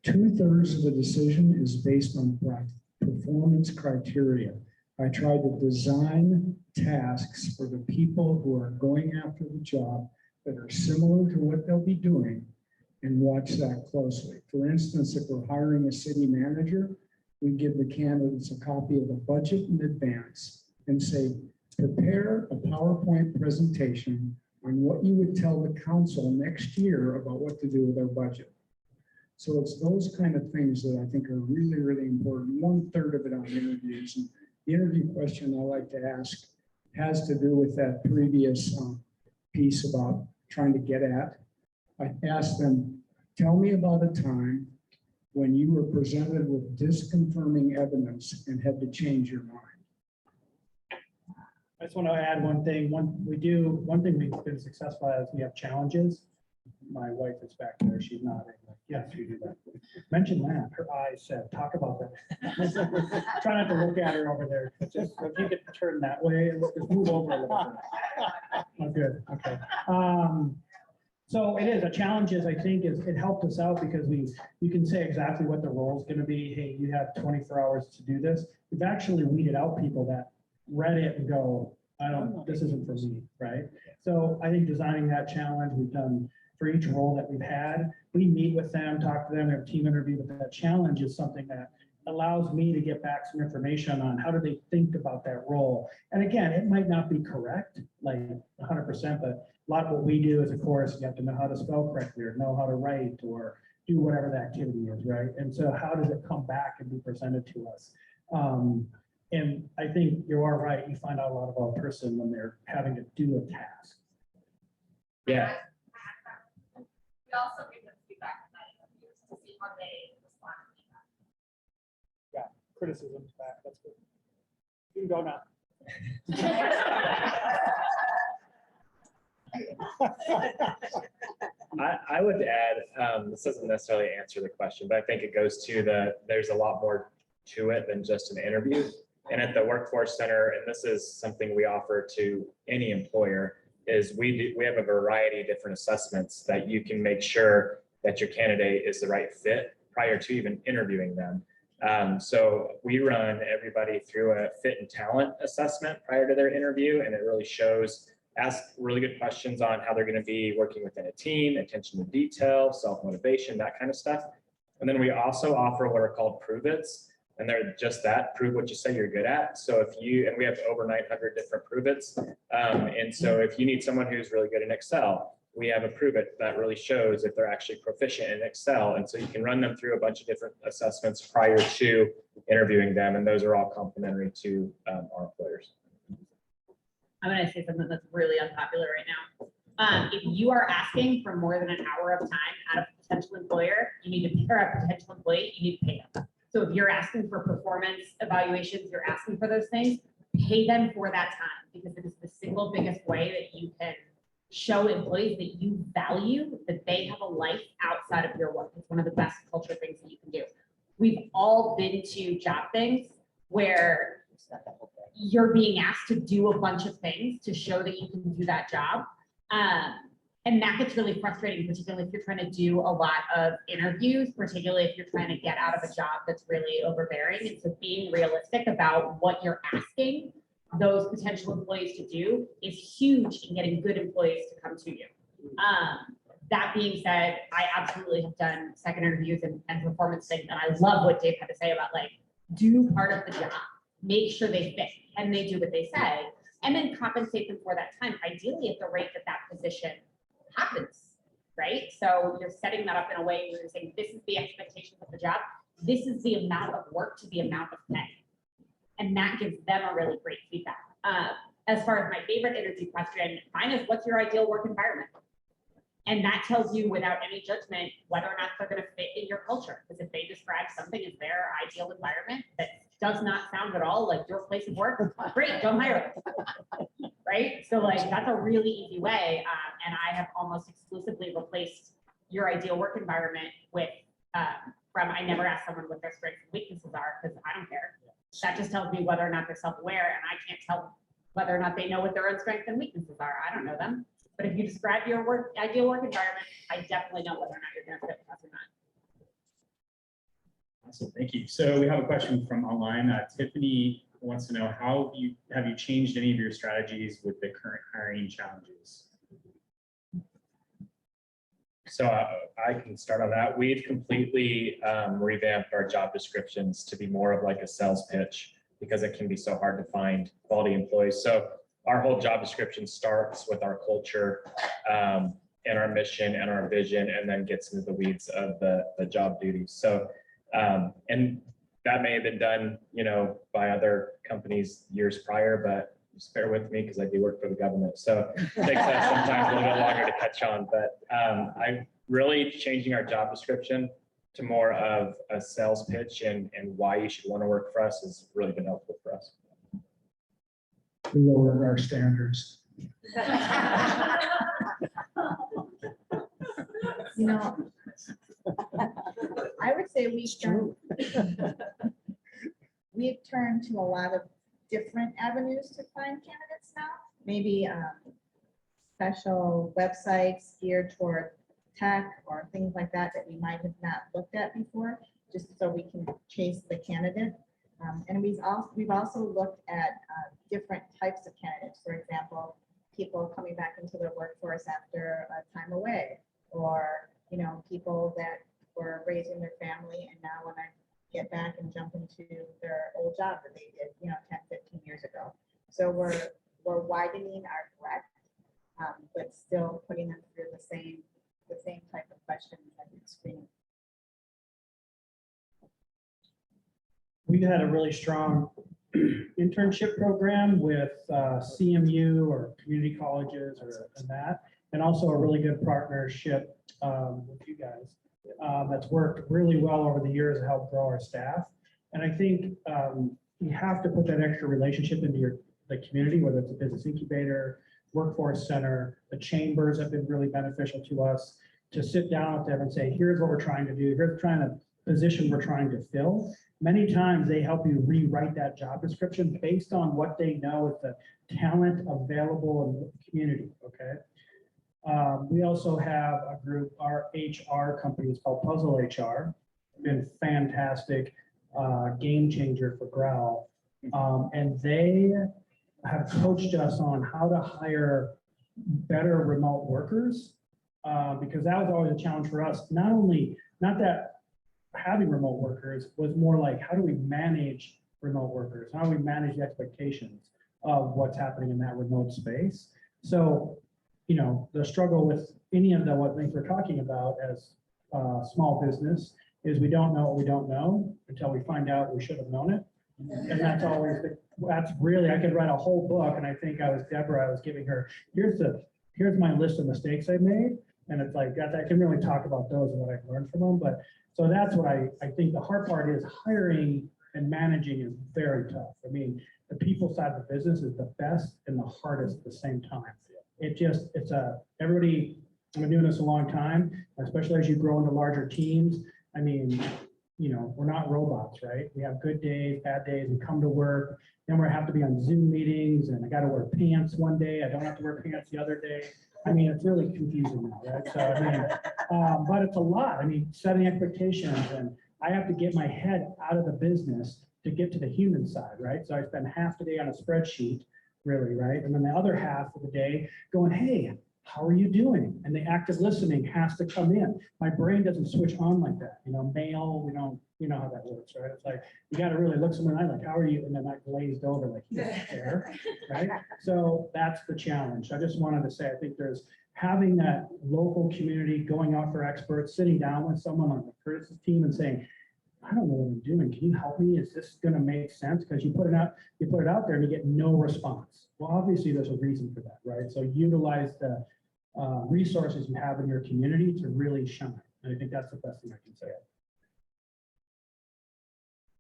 2/3 of the decision is based on performance criteria. I try to design tasks for the people who are going after the job that are similar to what they'll be doing and watch that closely. For instance, if we're hiring a city manager, we give the candidates a copy of the budget in advance and say, prepare a PowerPoint presentation on what you would tell the council next year about what to do with our budget. So it's those kind of things that I think are really, really important. 1/3 of it on interviews. And the interview question I like to ask has to do with that previous piece about trying to get at. I asked them, tell me about a time when you were presented with disconfirming evidence and had to change your mind. I just want to add one thing. One thing we've been successful at is we have challenges. My wife is back there. She's nodding. Like, yes, we do that. Mention that. Her eyes said, talk about that. Try not to look at her over there. But just if you could turn that way and just move over a little bit. Oh, good. Okay. So it is a challenge. I think it helped us out because you can say exactly what the role is going to be. Hey, you have 24 hours to do this. We've actually weeded out people that read it and go, this isn't for me, right? So I think designing that challenge we've done for each role that we've had, we meet with them, talk to them, have a team interview, but that challenge is something that allows me to get back some information on how do they think about that role. And again, it might not be correct, like 100%, but a lot of what we do as a course, you have to know how to spell correctly or know how to write or do whatever the activity is, right? And so how does it come back and be presented to us? And I think you are right. You find out a lot about a person when they're having to do a task. Yeah. We also give them feedback in that interviews to see how they respond to feedback. Yeah, criticism's back. That's good. You can go now. I would add, this doesn't necessarily answer the question, but I think it goes to there's a lot more to it than just an interview. And at the Workforce Center, and this is something we offer to any employer, is we have a variety of different assessments that you can make sure that your candidate is the right fit prior to even interviewing them. So we run everybody through a fit and talent assessment prior to their interview, and it really ask really good questions on how they're going to be working within a team, attention to detail, self-motivation, that kind of stuff. And then we also offer what are called prove-its, and they're just that, prove what you say you're good at. So and we have over 900 different prove-its. And so if you need someone who's really good in Excel, we have a prove-it that really shows if they're actually proficient in Excel. And so you can run them through a bunch of different assessments prior to interviewing them. And those are all complimentary to our employers. I'm going to say something that's really unpopular right now. If you are asking for more than an hour of time out of a potential employer, you need to, or a potential employee, you need to pay them. So if you're asking for performance evaluations, you're asking for those things, pay them for that time, because it is the single biggest way that you can show employees that you value, that they have a life outside of your work. It's one of the best culture things that you can do. We've all been to job things where you're being asked to do a bunch of things to show that you can do that job. And that gets really frustrating, particularly if you're trying to do a lot of interviews, particularly if you're trying to get out of a job that's really overbearing. And so being realistic about what you're asking those potential employees to do is huge in getting good employees to come to you. That being said, I absolutely have done second interviews and performance things. And I love what Dave had to say about, like, do part of the job, make sure they fit and they do what they say, and then compensate them for that time, ideally at the rate that that position happens, right? So you're setting that up in a way where you're saying, this is the expectations of the job. This is the amount of work to the amount of pay. And that gives them a really great feedback. As far as my favorite interview question, mine is, what's your ideal work environment? And that tells you without any judgment whether or not they're going to fit in your culture. Because if they describe something as their ideal environment that does not sound at all like your place of work, great, don't hire them. Right? So like, that's a really easy way. And I have almost exclusively replaced your ideal work environment with, I never ask someone what their strengths and weaknesses are, because I don't care. That just tells me whether or not they're self-aware, and I can't tell whether or not they know what their own strengths and weaknesses are. I don't know them. But if you describe your ideal work environment, I definitely know whether or not you're going to fit with us or not. Awesome, thank you. So we have a question from online. Tiffany wants to know, have you changed any of your strategies with the current hiring challenges? So I can start on that. We've completely revamped our job descriptions to be more of like a sales pitch because it can be so hard to find quality employees. So our whole job description starts with our culture and our mission and our vision, and then gets into the weeds of the job duties. So, and that may have been done, by other companies years prior, but just bear with me because I do work for the government. So it takes us sometimes a little bit longer to catch on, but I'm really changing our job description to more of a sales pitch, and why you should want to work for us has really been helpful for us. We lowered our standards. I would say we've turned to a lot of different avenues to find candidates now. Maybe special websites geared toward tech or things like that we might have not looked at before, just so we can chase the candidate. And we've also looked at different types of candidates. For example, people coming back into the workforce after a time away, or people that were raising their family and now want to get back and jump into their old job that they did 10, 15 years ago. So we're widening our breadth, but still putting them through the same type of questions and screening. We've had a really strong internship program with CMU or community colleges and that, and also a really good partnership with you guys that's worked really well over the years to help grow our staff. And I think you have to put that extra relationship into the community, whether it's a business incubator, workforce center, the chambers have been really beneficial to us, to sit down with them and say, here's what we're trying to do, here's the position we're trying to fill. Many times they help you rewrite that job description based on what they know is the talent available in the community, okay? We also have a group, our HR company is called Puzzle HR, been fantastic, game changer for Growl. And they have coached us on how to hire better remote workers, because that was always a challenge for us. Not that having remote workers was more like, how do we manage remote workers? How do we manage the expectations of what's happening in that remote space? So, the struggle with any of what things we're talking about as small business is we don't know what we don't know until we find out we should have known it. And that's always, that's really, I could write a whole book, and I think I was giving her, here's my list of mistakes I made. And it's like, I can really talk about those and what I've learned from them. But so that's what I think the hard part is. Hiring and managing is very tough. I mean, the people side of the business is the best and the hardest at the same time. Everybody, I've been doing this a long time, especially as you grow into larger teams. I mean, we're not robots, right? We have good days, bad days, we come to work, then we have to be on Zoom meetings, and I got to wear pants one day, I don't have to wear pants the other day. I mean, it's really confusing now, right? So, I mean, but it's a lot. I mean, setting expectations, and I have to get my head out of the business to get to the human side, right? So I spend half the day on a spreadsheet, really, right? And then the other half of the day going, hey, how are you doing? And the active listening has to come in. My brain doesn't switch on like that. Mail, we don't, how that works, right? It's like, you got to really look someone in the eye like, how are you? And then that glazed over like, he doesn't care, right? So that's the challenge. I just wanted to say, I think there's having that local community, going out for experts, sitting down with someone on the Curtis's team and saying, I don't know what I'm doing. Can you help me? Is this going to make sense? Because you put it out there and you get no response. Well, obviously there's a reason for that, right? So utilize the resources you have in your community to really shine. And I think that's the best thing I can say.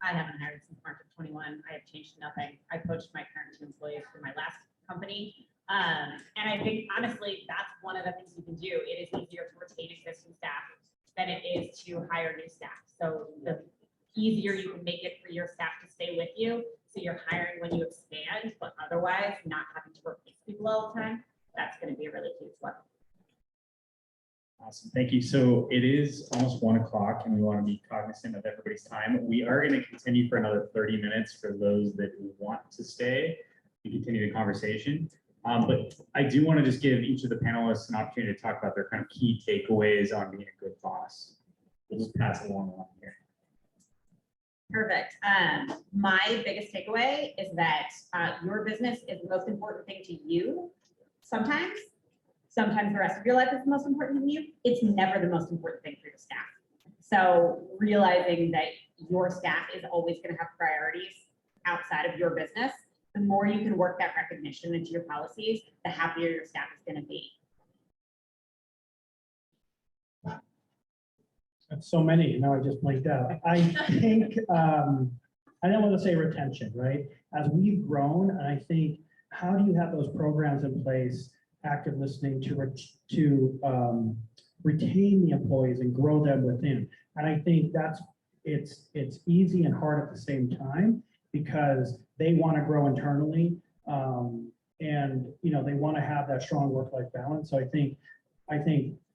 I haven't hired since March of 21. I have changed nothing. I poached my current 2 employees for my last company. And I think honestly, that's one of the things you can do. It is easier to retain existing staff than it is to hire new staff. So the easier you can make it for your staff to stay with you. So you're hiring when you expand, but otherwise not having to replace people all the time. That's going to be a really huge one. Awesome, thank you. So it is almost 1 o'clock and we want to be cognizant of everybody's time. We are going to continue for another 30 minutes for those that want to stay and continue the conversation. But I do want to just give each of the panelists an opportunity to talk about their kind of key takeaways on being a good boss. We'll just pass it along here. Perfect. My biggest takeaway is that your business is the most important thing to you. Sometimes the rest of your life is the most important to you. It's never the most important thing for your staff. So realizing that your staff is always going to have priorities outside of your business, the more you can work that recognition into your policies, the happier your staff is going to be. That's so many, now I just blinked out. I think, I don't want to say retention, right? As we've grown, and I think, how do you have those programs in place, active listening to retain the employees and grow them within? And I think it's easy and hard at the same time because they want to grow internally. And, they want to have that strong work-life balance. So I think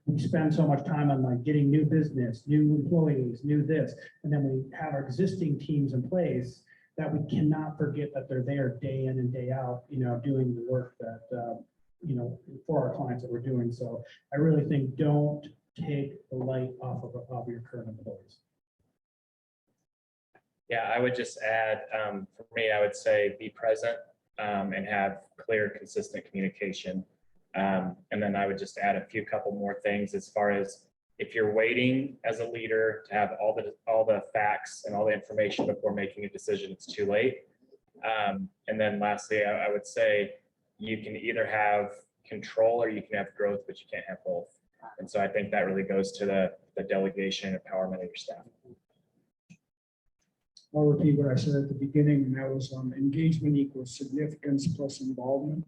we spend so much time on like getting new business, new employees, new this, and then we have our existing teams in place that we cannot forget that they're there day in and day out, doing the work that, for our clients that we're doing. So I really think don't take the light off of your current employees. Yeah, I would just add, for me, I would say be present and have clear, consistent communication. And then I would just add a couple more things as far as if you're waiting as a leader to have all the facts and all the information before making a decision, it's too late. And then lastly, I would say you can either have control or you can have growth, but you can't have both. And so I think that really goes to the delegation and empowerment of your staff. I'll repeat what I said at the beginning, and that was engagement equals significance plus involvement.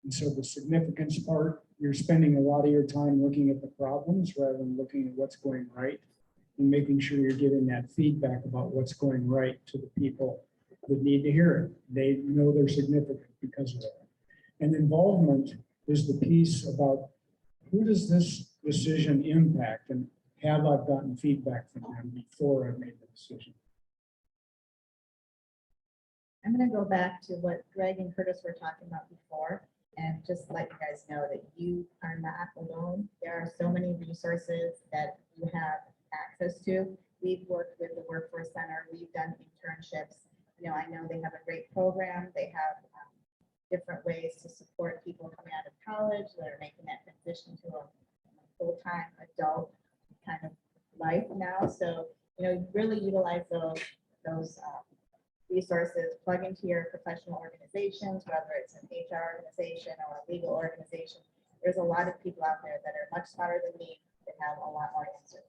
And so the significance part, you're spending a lot of your time looking at the problems rather than looking at what's going right and making sure you're giving that feedback about what's going right to the people that need to hear it. They know they're significant because of that. And involvement is the piece about who does this decision impact and have I gotten feedback from them before I made the decision? I'm going to go back to what Greg and Curtis were talking about before, and just let you guys know that you are not alone. There are so many resources that you have access to. We've worked with the Workforce Center. We've done internships. I know they have a great program. They have different ways to support people coming out of college that are making that transition to a full-time adult kind of life now. So, really utilize those resources, plug into your professional organizations, whether it's an HR organization or a legal organization. There's a lot of people out there that are much smarter than me that have a lot more answers.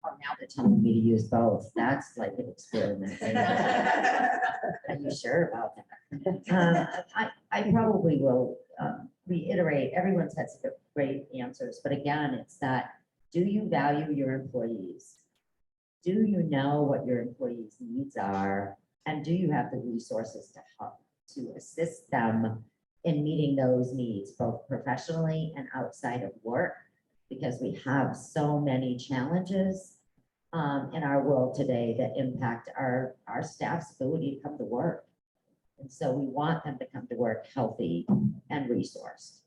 Oh, now they're telling me to use both. That's like an experiment. Are you sure about that? I probably will reiterate, everyone says great answers, but again, it's that, do you value your employees? Do you know what your employees' needs are? And do you have the resources to help to assist them in meeting those needs, both professionally and outside of work? Because we have so many challenges in our world today that impact our staff's ability to come to work. And so we want them to come to work healthy and resourced.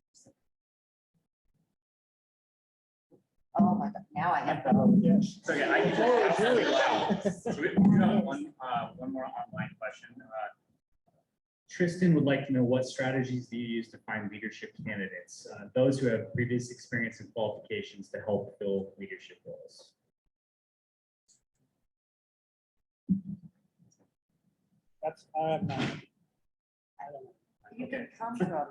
Oh my God, now I have to. Yes. So yeah, I can just ask really loud. So we have one more online question. Tristan would like to know, what strategies do you use to find leadership candidates, those who have previous experience and qualifications to help fill leadership roles? That's, I don't know. You can come from,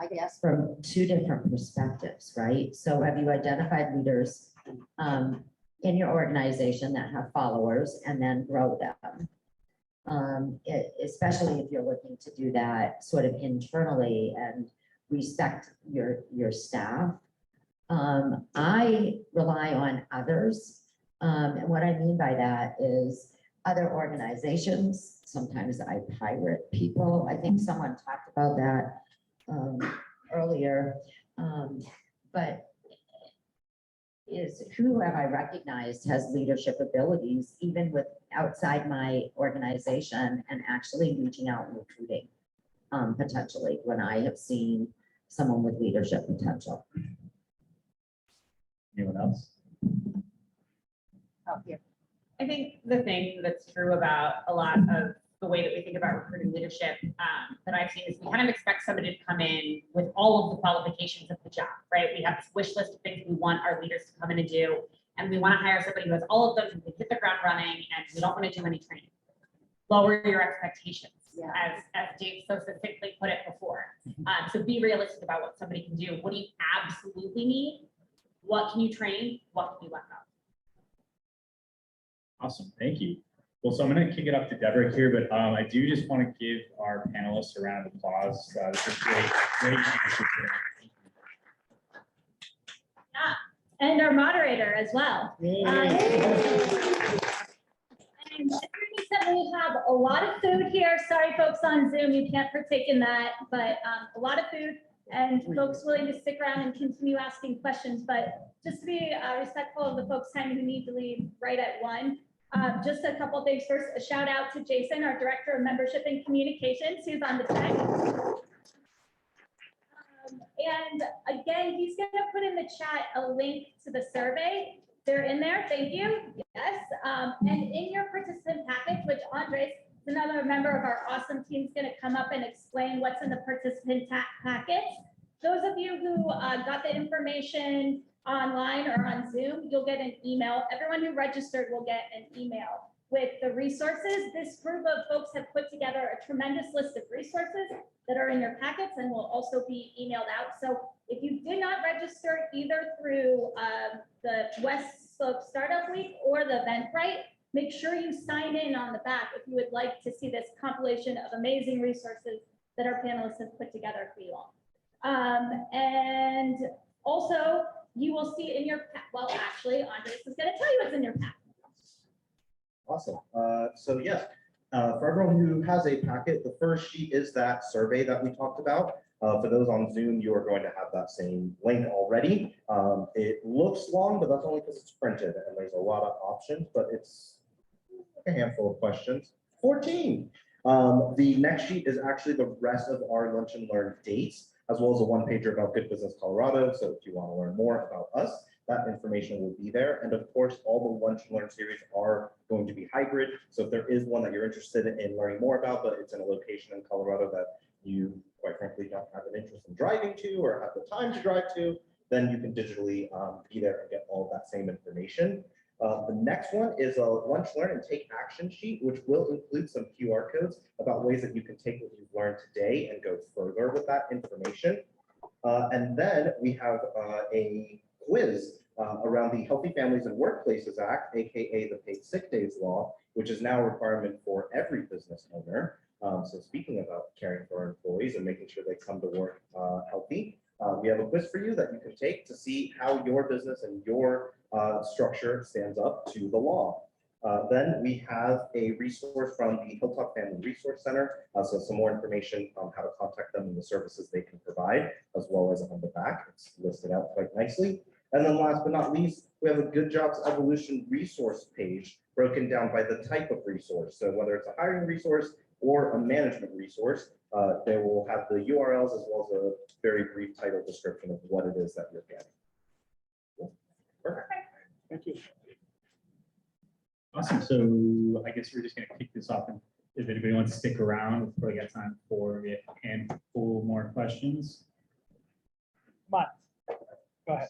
I guess, from two different perspectives, right? So have you identified leaders in your organization that have followers and then grow them? Especially if you're looking to do that sort of internally and respect your staff. I rely on others. And what I mean by that is other organizations. Sometimes I pirate people. I think someone talked about that earlier. But is who have I recognized has leadership abilities, even with outside my organization, and actually reaching out and recruiting potentially when I have seen someone with leadership potential. Anyone else? Oh, here. I think the thing that's true about a lot of the way that we think about recruiting leadership that I've seen is we kind of expect somebody to come in with all of the qualifications of the job, right? We have this wish list of things we want our leaders to come in and do, and we want to hire somebody who has all of those and can hit the ground running, and we don't want to do any training. Lower your expectations, as Dave so succinctly put it before. So be realistic about what somebody can do. What do you absolutely need? What can you train? What can you let go? Awesome, thank you. Well, so I'm going to kick it up to Deborah here, but I do just want to give our panelists a round of applause. This is great. Yeah, and our moderator as well. And we have a lot of food here. Sorry, folks on Zoom, you can't partake in that, but a lot of food and folks willing to stick around and continue asking questions. But just to be respectful of the folks time who need to leave right at 1. Just a couple of things. First, a shout out to Jason, our Director of Membership and Communications, who's on the deck. And again, he's going to put in the chat a link to the survey. They're in there. Thank you. Yes. And in your participant package, which Andres, another member of our awesome team, is going to come up and explain what's in the participant package. Those of you who got the information online or on Zoom, you'll get an email. Everyone who registered will get an email with the resources. This group of folks have put together a tremendous list of resources that are in your packets and will also be emailed out. So if you did not register either through the West Slope Startup Week or the Eventbrite, make sure you sign in on the back if you would like to see this compilation of amazing resources that our panelists have put together for you all. And also, you will see in your pack, well, actually, Andres is going to tell you what's in your pack. Awesome. So yes, for everyone who has a packet, the first sheet is that survey that we talked about. For those on Zoom, you are going to have that same link already. It looks long, but that's only because it's printed and there's a lot of options, but it's a handful of questions. 14. The next sheet is actually the rest of our Lunch and Learn dates, as well as a one-pager about Good Business Colorado. So if you want to learn more about us, that information will be there. And of course, all the Lunch and Learn series are going to be hybrid. So if there is one that you're interested in learning more about, but it's in a location in Colorado that you, quite frankly, don't have an interest in driving to or have the time to drive to, then you can digitally be there and get all of that same information. The next one is a Lunch, Learn, and Take Action sheet, which will include some QR codes about ways that you can take what you've learned today and go further with that information. And then we have a quiz around the Healthy Families and Workplaces Act, aka the Paid Sick Days Law, which is now a requirement for every business owner. So speaking about caring for our employees and making sure they come to work healthy, we have a quiz for you that you can take to see how your business and your structure stands up to the law. Then we have a resource from the Hilltop Family Resource Center, so some more information on how to contact them and the services they can provide, as well as on the back. It's listed out quite nicely. And then last but not least, we have a Good Jobs Evolution resource page broken down by the type of resource. So whether it's a hiring resource or a management resource, they will have the URLs as well as a very brief title description of what it is that you're getting. Cool. Perfect. Thank you. Awesome. So I guess we're just going to kick this off. And if anybody wants to stick around, we've got time for a handful more questions. Come on. Go ahead.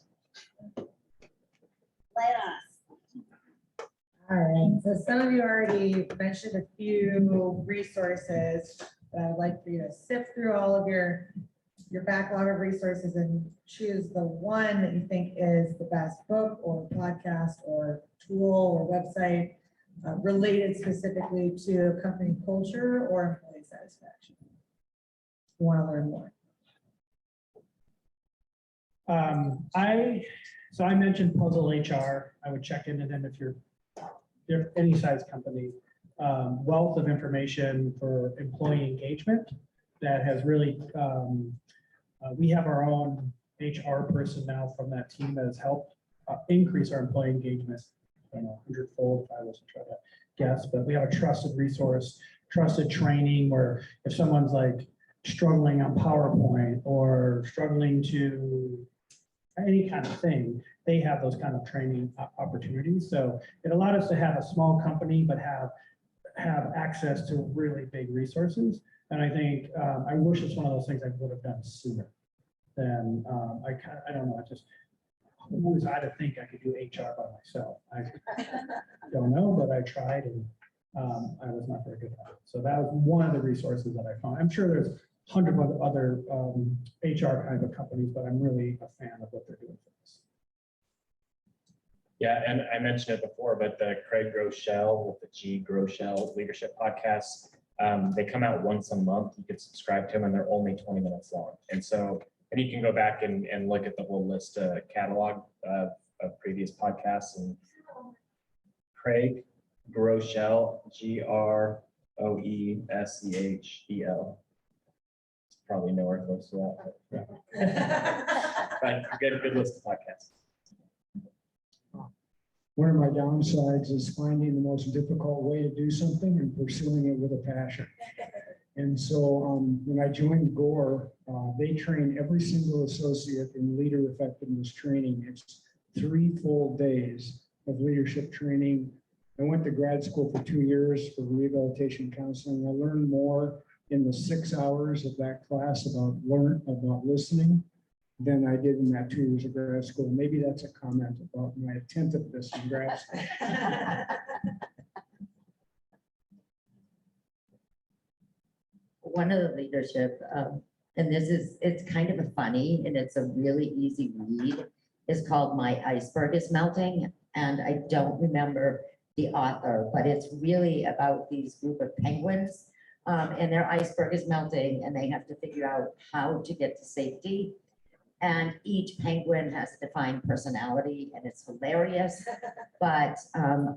All right, so some of you already mentioned a few resources, but I'd like for you to sift through all of your backlog of resources and choose the one that you think is the best book or podcast or tool or website related specifically to company culture or employee satisfaction. You want to learn more. I mentioned Puzzle HR. I would check into them if you're any size company. Wealth of information for employee engagement that has really, we have our own HR person now from that team that has helped increase our employee engagement. I don't know, 100-fold if I was to try to guess, but we have a trusted resource, trusted training where if someone's like struggling on PowerPoint or struggling to any kind of thing, they have those kind of training opportunities. So it allowed us to have a small company, but have access to really big resources. And I think, I wish it's one of those things I would have done sooner than, I don't know, I just, who was I to think I could do HR by myself? I don't know, but I tried and I was not very good at it. So that was one of the resources that I found. I'm sure there's hundreds of other HR kind of companies, but I'm really a fan of what they're doing for us. Yeah, and I mentioned it before, but the Craig Groeschel with the G Groeschel Leadership Podcast, they come out once a month. You can subscribe to them and they're only 20 minutes long. And so, and you can go back and look at the whole list catalog of previous podcasts. And Craig Groeschel, Groeschel. Probably nowhere close to that. But get a good list of podcasts. One of my downsides is finding the most difficult way to do something and pursuing it with a passion. And so when I joined Gore, they train every single associate in leader effectiveness training. It's 3 full days of leadership training. I went to grad school for 2 years for rehabilitation counseling. I learned more in the 6 hours of that class about listening than I did in that 2 years of grad school. Maybe that's a comment about my attentiveness in grad school. One of the leadership, and it's kind of a funny and it's a really easy read, is called My Iceberg Is Melting. And I don't remember the author, but it's really about these group of penguins and their iceberg is melting and they have to figure out how to get to safety. And each penguin has a defined personality and it's hilarious, but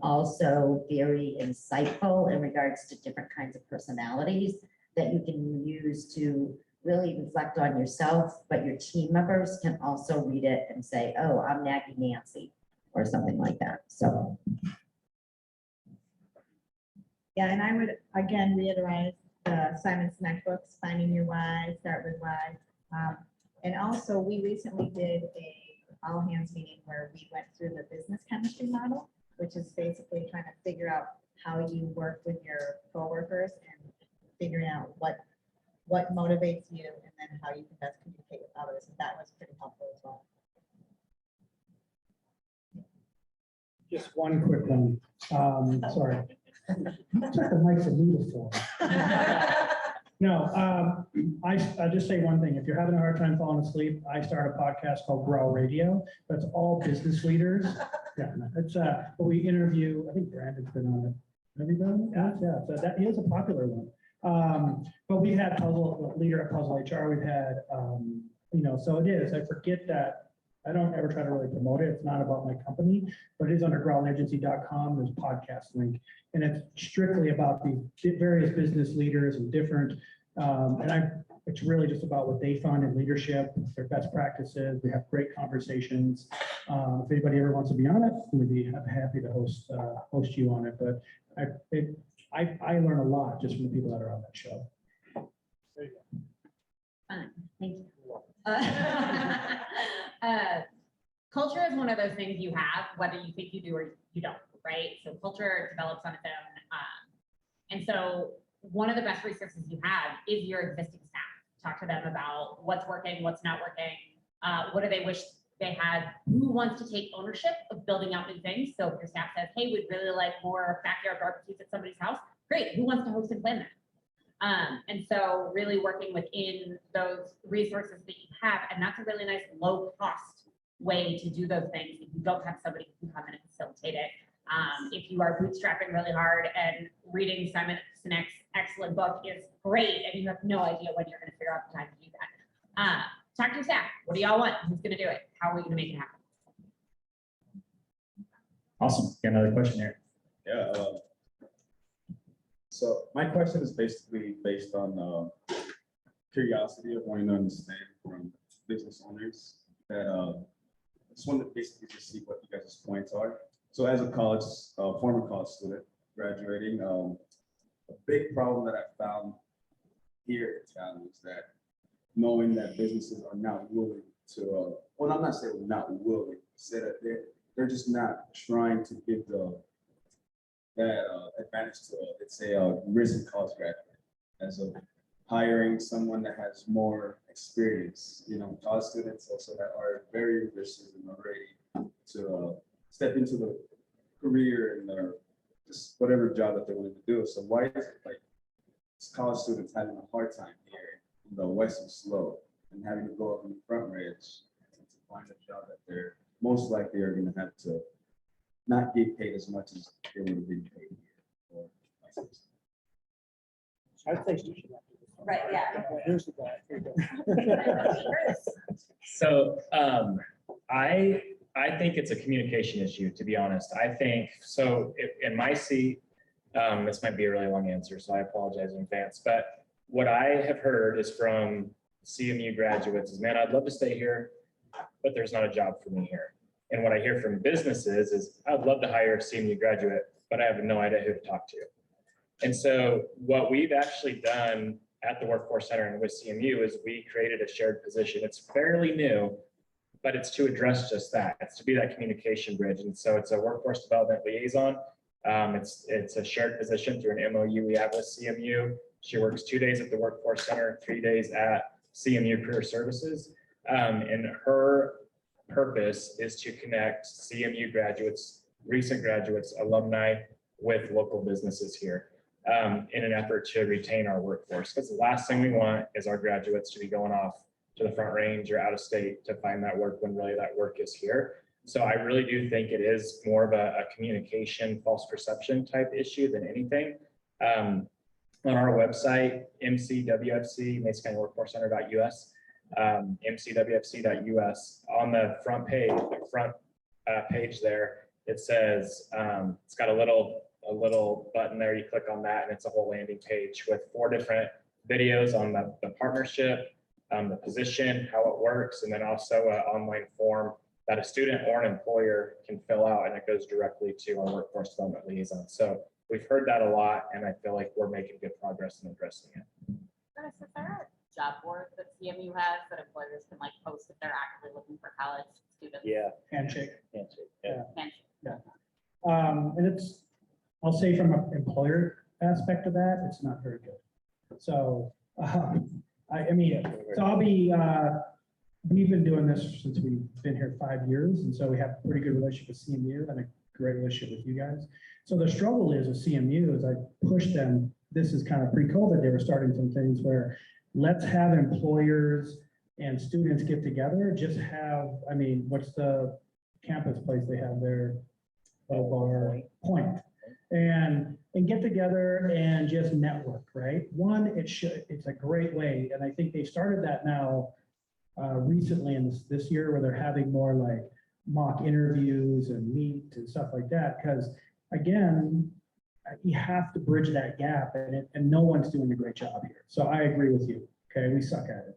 also very insightful in regards to different kinds of personalities that you can use to really reflect on yourself, but your team members can also read it and say, oh, I'm Naggy Nancy or something like that. So. Yeah, and I would again reiterate the Simon Sinek books, Finding Your Why, Start With Why. And also we recently did a all hands meeting where we went through the business chemistry model, which is basically trying to figure out how you work with your coworkers and figuring out what motivates you and then how you can best communicate with others. And that was pretty helpful as well. Just one quick one. Sorry. Took the mic from me before. No, I just say one thing. If you're having a hard time falling asleep, I start a podcast called Grow Radio. That's all business leaders. Yeah, it's but we interview. I think Brandon's been on it. Have you done it? Yeah. So that is a popular one. But we've had leader at Puzzle HR. We've had so it is. I forget that. I don't ever try to really promote it. It's not about my company, but it is under growlagency.com. There's a podcast link, and it's strictly about the various business leaders and different. It's really just about what they found in leadership, their best practices. We have great conversations. If anybody ever wants to be on it, we'd be happy to host you on it. But I learn a lot just from the people that are on that show. There you go. Fun. Thank you. Culture is one of those things you have, whether you think you do or you don't, right? So culture develops on its own. And so one of the best resources you have is your existing staff. Talk to them about what's working, what's not working, what do they wish they had, who wants to take ownership of building out new things. So if your staff says, hey, we'd really like more backyard barbecues at somebody's house, great, who wants to host and plan that? And so really working within those resources that you have, and that's a really nice low cost way to do those things if you don't have somebody who can come in and facilitate it. If you are bootstrapping really hard and reading Simon Sinek's excellent book is great and you have no idea when you're going to figure out the time to do that. talk to your staff. What do y'all want? Who's gonna do it? How are we gonna make it happen? Awesome. Got another question here. Yeah. So my question is basically based on curiosity of wanting to understand from business owners that I just wanted to basically just see what you guys' points are. So as a college, former college student graduating, a big problem that I found here in town is that knowing that businesses are not willing to, well, I'm not saying not willing, say that they're just not trying to give that advantage to, let's say, a recent college graduate as of hiring someone that has more experience. You know, college students also that are very ambitious and are ready to step into the career and their just whatever job that they want to do. So why is it like college students having a hard time here in the Western Slope and having to go up in the front range to find a job that they're most likely are going to have to not get paid as much as they would have been paid here? Or vice versa? I think you should. Right, yeah. Here's the guy. Here you go. So I think it's a communication issue, to be honest. I think, so in my seat, this might be a really long answer, so I apologize in advance, but what I have heard is from CMU graduates is, man, I'd love to stay here, but there's not a job for me here. And what I hear from businesses is, I'd love to hire a CMU graduate, but I have no idea who to talk to. And so what we've actually done at the Workforce Center and with CMU is we created a shared position. It's fairly new, but it's to address just that. It's to be that communication bridge. And so it's a workforce development liaison. It's a shared position through an MOU we have with CMU. She works 2 days at the Workforce Center, 3 days at CMU Career Services. And her purpose is to connect CMU graduates, recent graduates, alumni with local businesses here in an effort to retain our workforce. Because the last thing we want is our graduates to be going off to the Front Range or out of state to find that work when really that work is here. So I really do think it is more of a communication, false perception type issue than anything. On our website, mcwfc, MaceCountyWorkforceCenter.us, mcwfc.us, on the front page there, it says, it's got a little button there. You click on that and it's a whole landing page with 4 different videos on the partnership, the position, how it works, and then also an online form that a student or an employer can fill out, and it goes directly to our workforce development liaison. So we've heard that a lot, and I feel like we're making good progress in addressing it. Is there a job board that CMU has that employers can like post if they're actively looking for college students? Yeah. Handshake. Yeah. And it's, I'll say from an employer aspect of that, it's not very good. So, I mean, so I'll be, we've been doing this since we've been here 5 years. And so we have a pretty good relationship with CMU and a great relationship with you guys. So the struggle is with CMU is I push them, this is kind of pre-COVID, they were starting some things where let's have employers and students get together, just have, I mean, what's the campus place they have there? Point. And get together and just network, right? One, it's a great way. And I think they started that now recently in this year where they're having more like mock interviews and meet and stuff like that. Because again, you have to bridge that gap and no one's doing a great job here. So I agree with you. Okay, we suck at it.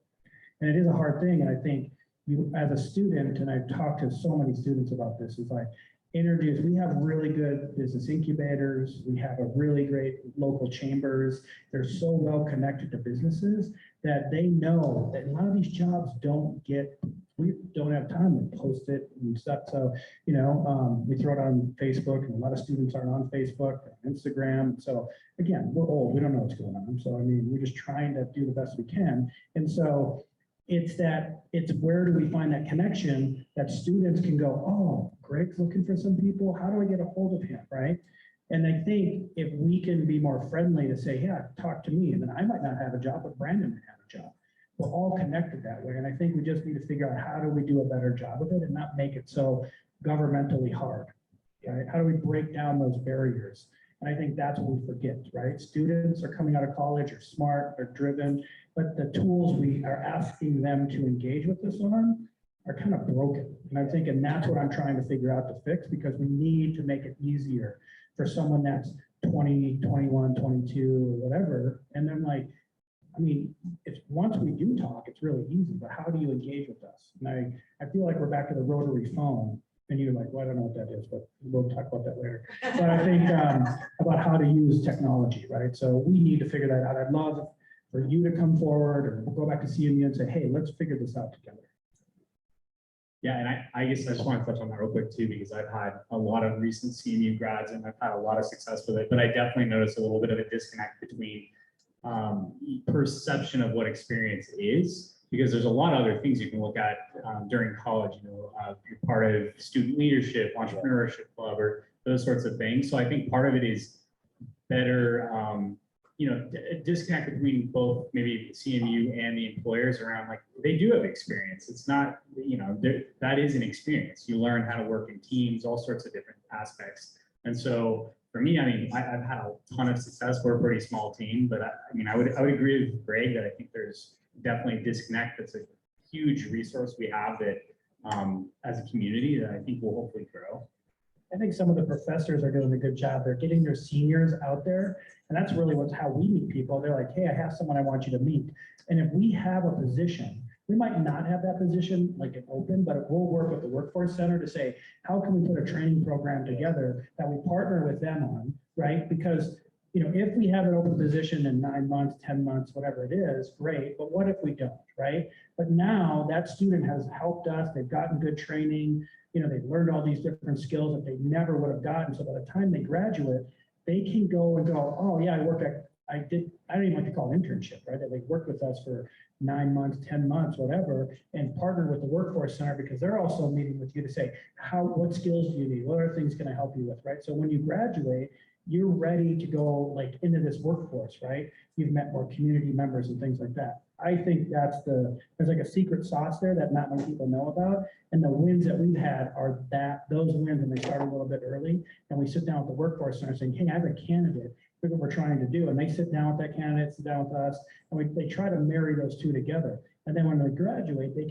And it is a hard thing. And I think you as a student, and I've talked to so many students about this, is like, we have really good business incubators. We have a really great local chambers. They're so well connected to businesses that they know that a lot of these jobs we don't have time to post it and stuff. So, you know, we throw it on Facebook and a lot of students aren't on Facebook or Instagram. So again, we're old, we don't know what's going on. So, I mean, we're just trying to do the best we can. And so it's where do we find that connection that students can go, oh, Greg's looking for some people. How do I get a hold of him, right? And I think if we can be more friendly to say, yeah, talk to me, and then I might not have a job, but Brandon might have a job. We're all connected that way. And I think we just need to figure out how do we do a better job of it and not make it so governmentally hard, right? How do we break down those barriers? And I think that's what we forget, right? Students are coming out of college, are smart, are driven, but the tools we are asking them to engage with us on are kind of broken. And I'm thinking that's what I'm trying to figure out to fix, because we need to make it easier for someone that's 20, 21, 22, or whatever. And then like, I mean, if once we do talk, it's really easy, but how do you engage with us? And I feel like we're back to the rotary phone. And you're like, well, I don't know what that is, but we'll talk about that later. But I think about how to use technology, right? So we need to figure that out. I'd love for you to come forward or we'll go back to CMU and say, hey, let's figure this out together. Yeah, and I guess I just want to touch on that real quick too, because I've had a lot of recent CMU grads and I've had a lot of success with it, but I definitely noticed a little bit of a disconnect between perception of what experience is, because there's a lot of other things you can look at during college. You know, you're part of student leadership, entrepreneurship club, or those sorts of things. So I think part of it is better, you know, a disconnect between both maybe CMU and the employers around like they do have experience. It's not, you know, that is an experience. You learn how to work in teams, all sorts of different aspects. And so for me, I mean, I've had a ton of success. We're a pretty small team, but I mean, I would agree with Greg that I think there's definitely a disconnect. That's a huge resource we have that as a community that I think will hopefully grow. I think some of the professors are doing a good job. They're getting their seniors out there. And that's really how we meet people. They're like, hey, I have someone I want you to meet. And if we have a position, we might not have that position like an open, but we'll work with the Workforce Center to say, how can we put a training program together that we partner with them on, right? Because, you know, if we have an open position in 9 months, 10 months, whatever it is, great. But what if we don't, right? But now that student has helped us. They've gotten good training. You know, they've learned all these different skills that they never would have gotten. So by the time they graduate, they can go and go, oh yeah, I don't even like to call it internship, right? They worked with us for 9 months, 10 months, whatever, and partner with the Workforce Center because they're also meeting with you to say, what skills do you need? What other things can I help you with, right? So when you graduate, you're ready to go like into this workforce, right? You've met more community members and things like that. I think there's like a secret sauce there that not many people know about. And the wins that we've had are those wins, and they start a little bit early. And we sit down with the Workforce Center saying, hey, I have a candidate. Look what we're trying to do. And they sit down with that candidate, sit down with us, and they try to marry those two together. And then when they graduate, they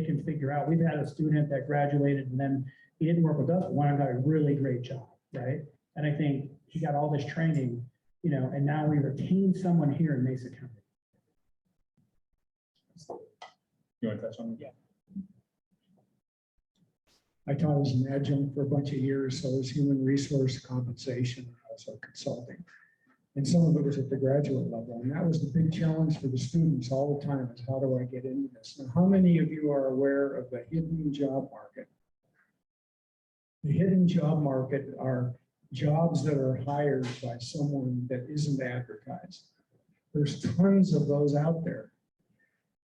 can figure out. We've had a student that graduated and then he didn't work with us, but went and got a really great job, right? And I think he got all this training, you know, and now we retain someone here in Mesa County. You want to touch on that? Yeah. I taught as an adjunct for a bunch of years, so it was human resource compensation, also consulting. And some of it was at the graduate level. And that was the big challenge for the students all the time is how do I get into this? Now, how many of you are aware of the hidden job market? The hidden job market are jobs that are hired by someone that isn't advertised. There's tons of those out there.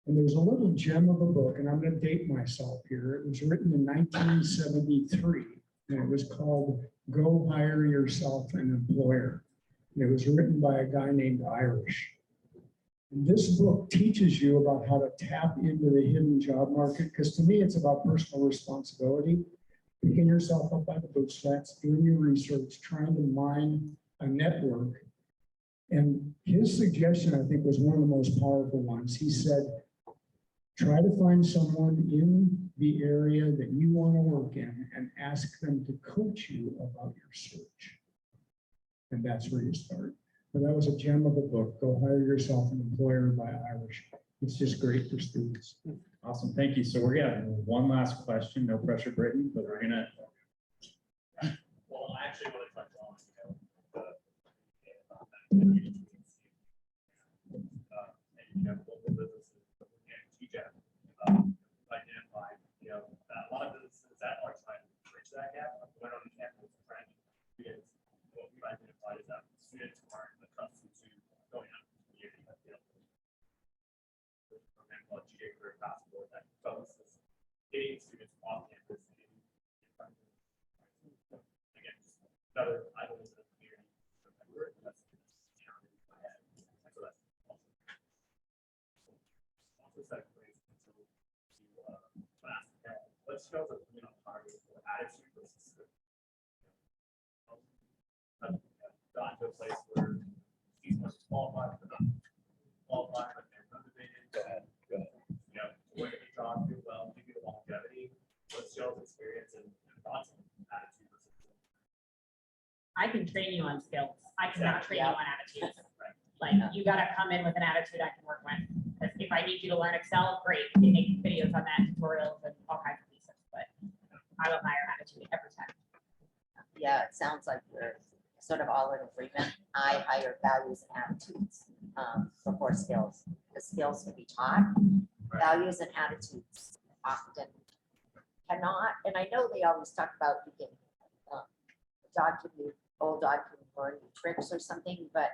And there's a little gem of a book, and I'm going to date myself here. It was written in 1973, and it was called Go Hire Yourself an Employer. And it was written by a guy named Irish. And this book teaches you about how to tap into the hidden job market, because to me, it's about personal responsibility, picking yourself up by the bootstraps, doing your research, trying to mine a network. And his suggestion, I think, was one of the most powerful ones. He said, try to find someone in the area that you want to work in and ask them to coach you about your search. And that's where you start. But that was a gem of a book, Go Hire Yourself an Employer by Irish. It's just great for students. Awesome, thank you. So we're gonna have one last question, no pressure, Brittany, but we're gonna. Well, I actually want to touch on, local businesses, identify, that a lot of businesses that are trying to bridge that gap, went on campus trying to, because what we've identified is that students aren't accustomed to going out to the community. Program called GA Career Passport that focuses getting students off campus and again, just better items in the community. Remember, that's in my head. And so that's also second place to class. Let's show the target for attitude versus done to a place where he's much qualified, but not qualified, but they're motivated. Go ahead. You know, work at the job, do well, give you the longevity, what skills, experience, and thoughts and attitude. I can train you on skills. I cannot train you on attitudes. Right. Like, you gotta come in with an attitude I can work with. Because if I need you to learn Excel, great, we make videos on that, tutorials and all kinds of pieces, but I will hire attitude every time. Yeah, it sounds like we're sort of all in agreement. I hire values and attitudes before skills. The skills can be taught, values and attitudes often cannot. And I know they always talk about you can old dog can learn new tricks or something, but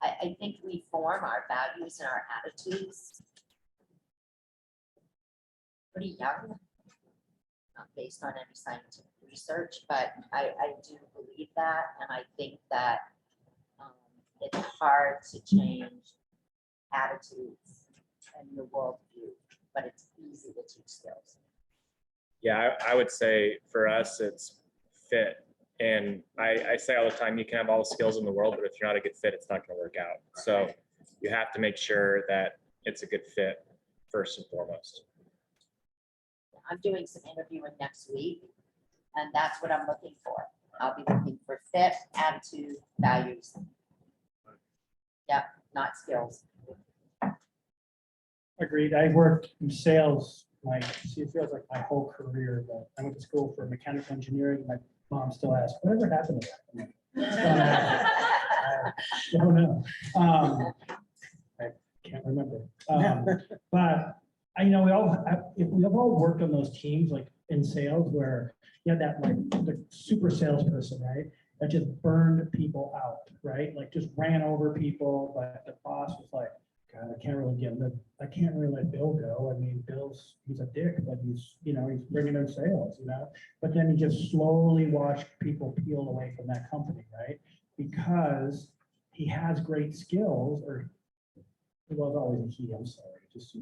I think we form our values and our attitudes pretty young, not based on any scientific research, but I do believe that, and I think that it's hard to change attitudes and your worldview, but it's easy to teach skills. Yeah, I would say for us, it's fit. And I say all the time, you can have all the skills in the world, but if you're not a good fit, it's not going to work out. So you have to make sure that it's a good fit first and foremost. I'm doing some interviewing next week, and that's what I'm looking for. I'll be looking for fit, attitude, values. Yeah, not skills. Agreed. I worked in sales, it feels like my whole career, but I went to school for mechanical engineering. My mom still asks, whatever happened to that? I don't know. I can't remember. But we have all worked on those teams like in sales where you had that like the super salesperson, right? That just burned people out, right? Like just ran over people, but the boss was like, God, I can't really let Bill go. I mean, he's a dick, but he's bringing in sales, but then he just slowly watched people peel away from that company, right? Because he has great skills, or it was always a he, I'm sorry, just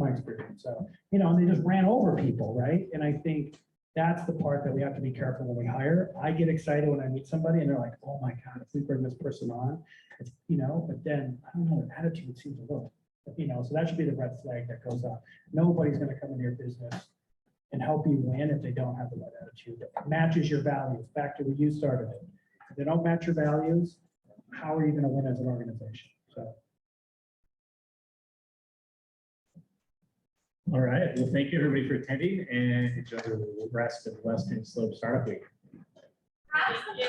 my experience. So, and they just ran over people, right? And I think that's the part that we have to be careful when we hire. I get excited when I meet somebody and they're like, oh my God, if we bring this person on, it's, but then I don't know, their attitude seems a little, so that should be the red flag that goes up. Nobody's going to come into your business and help you win if they don't have the right attitude that matches your values. Back to where you started it. If they don't match your values, how are you going to win as an organization? So. All right. Well, thank you everybody for attending and enjoy the rest of Weston Slope Startup Week. Absolutely.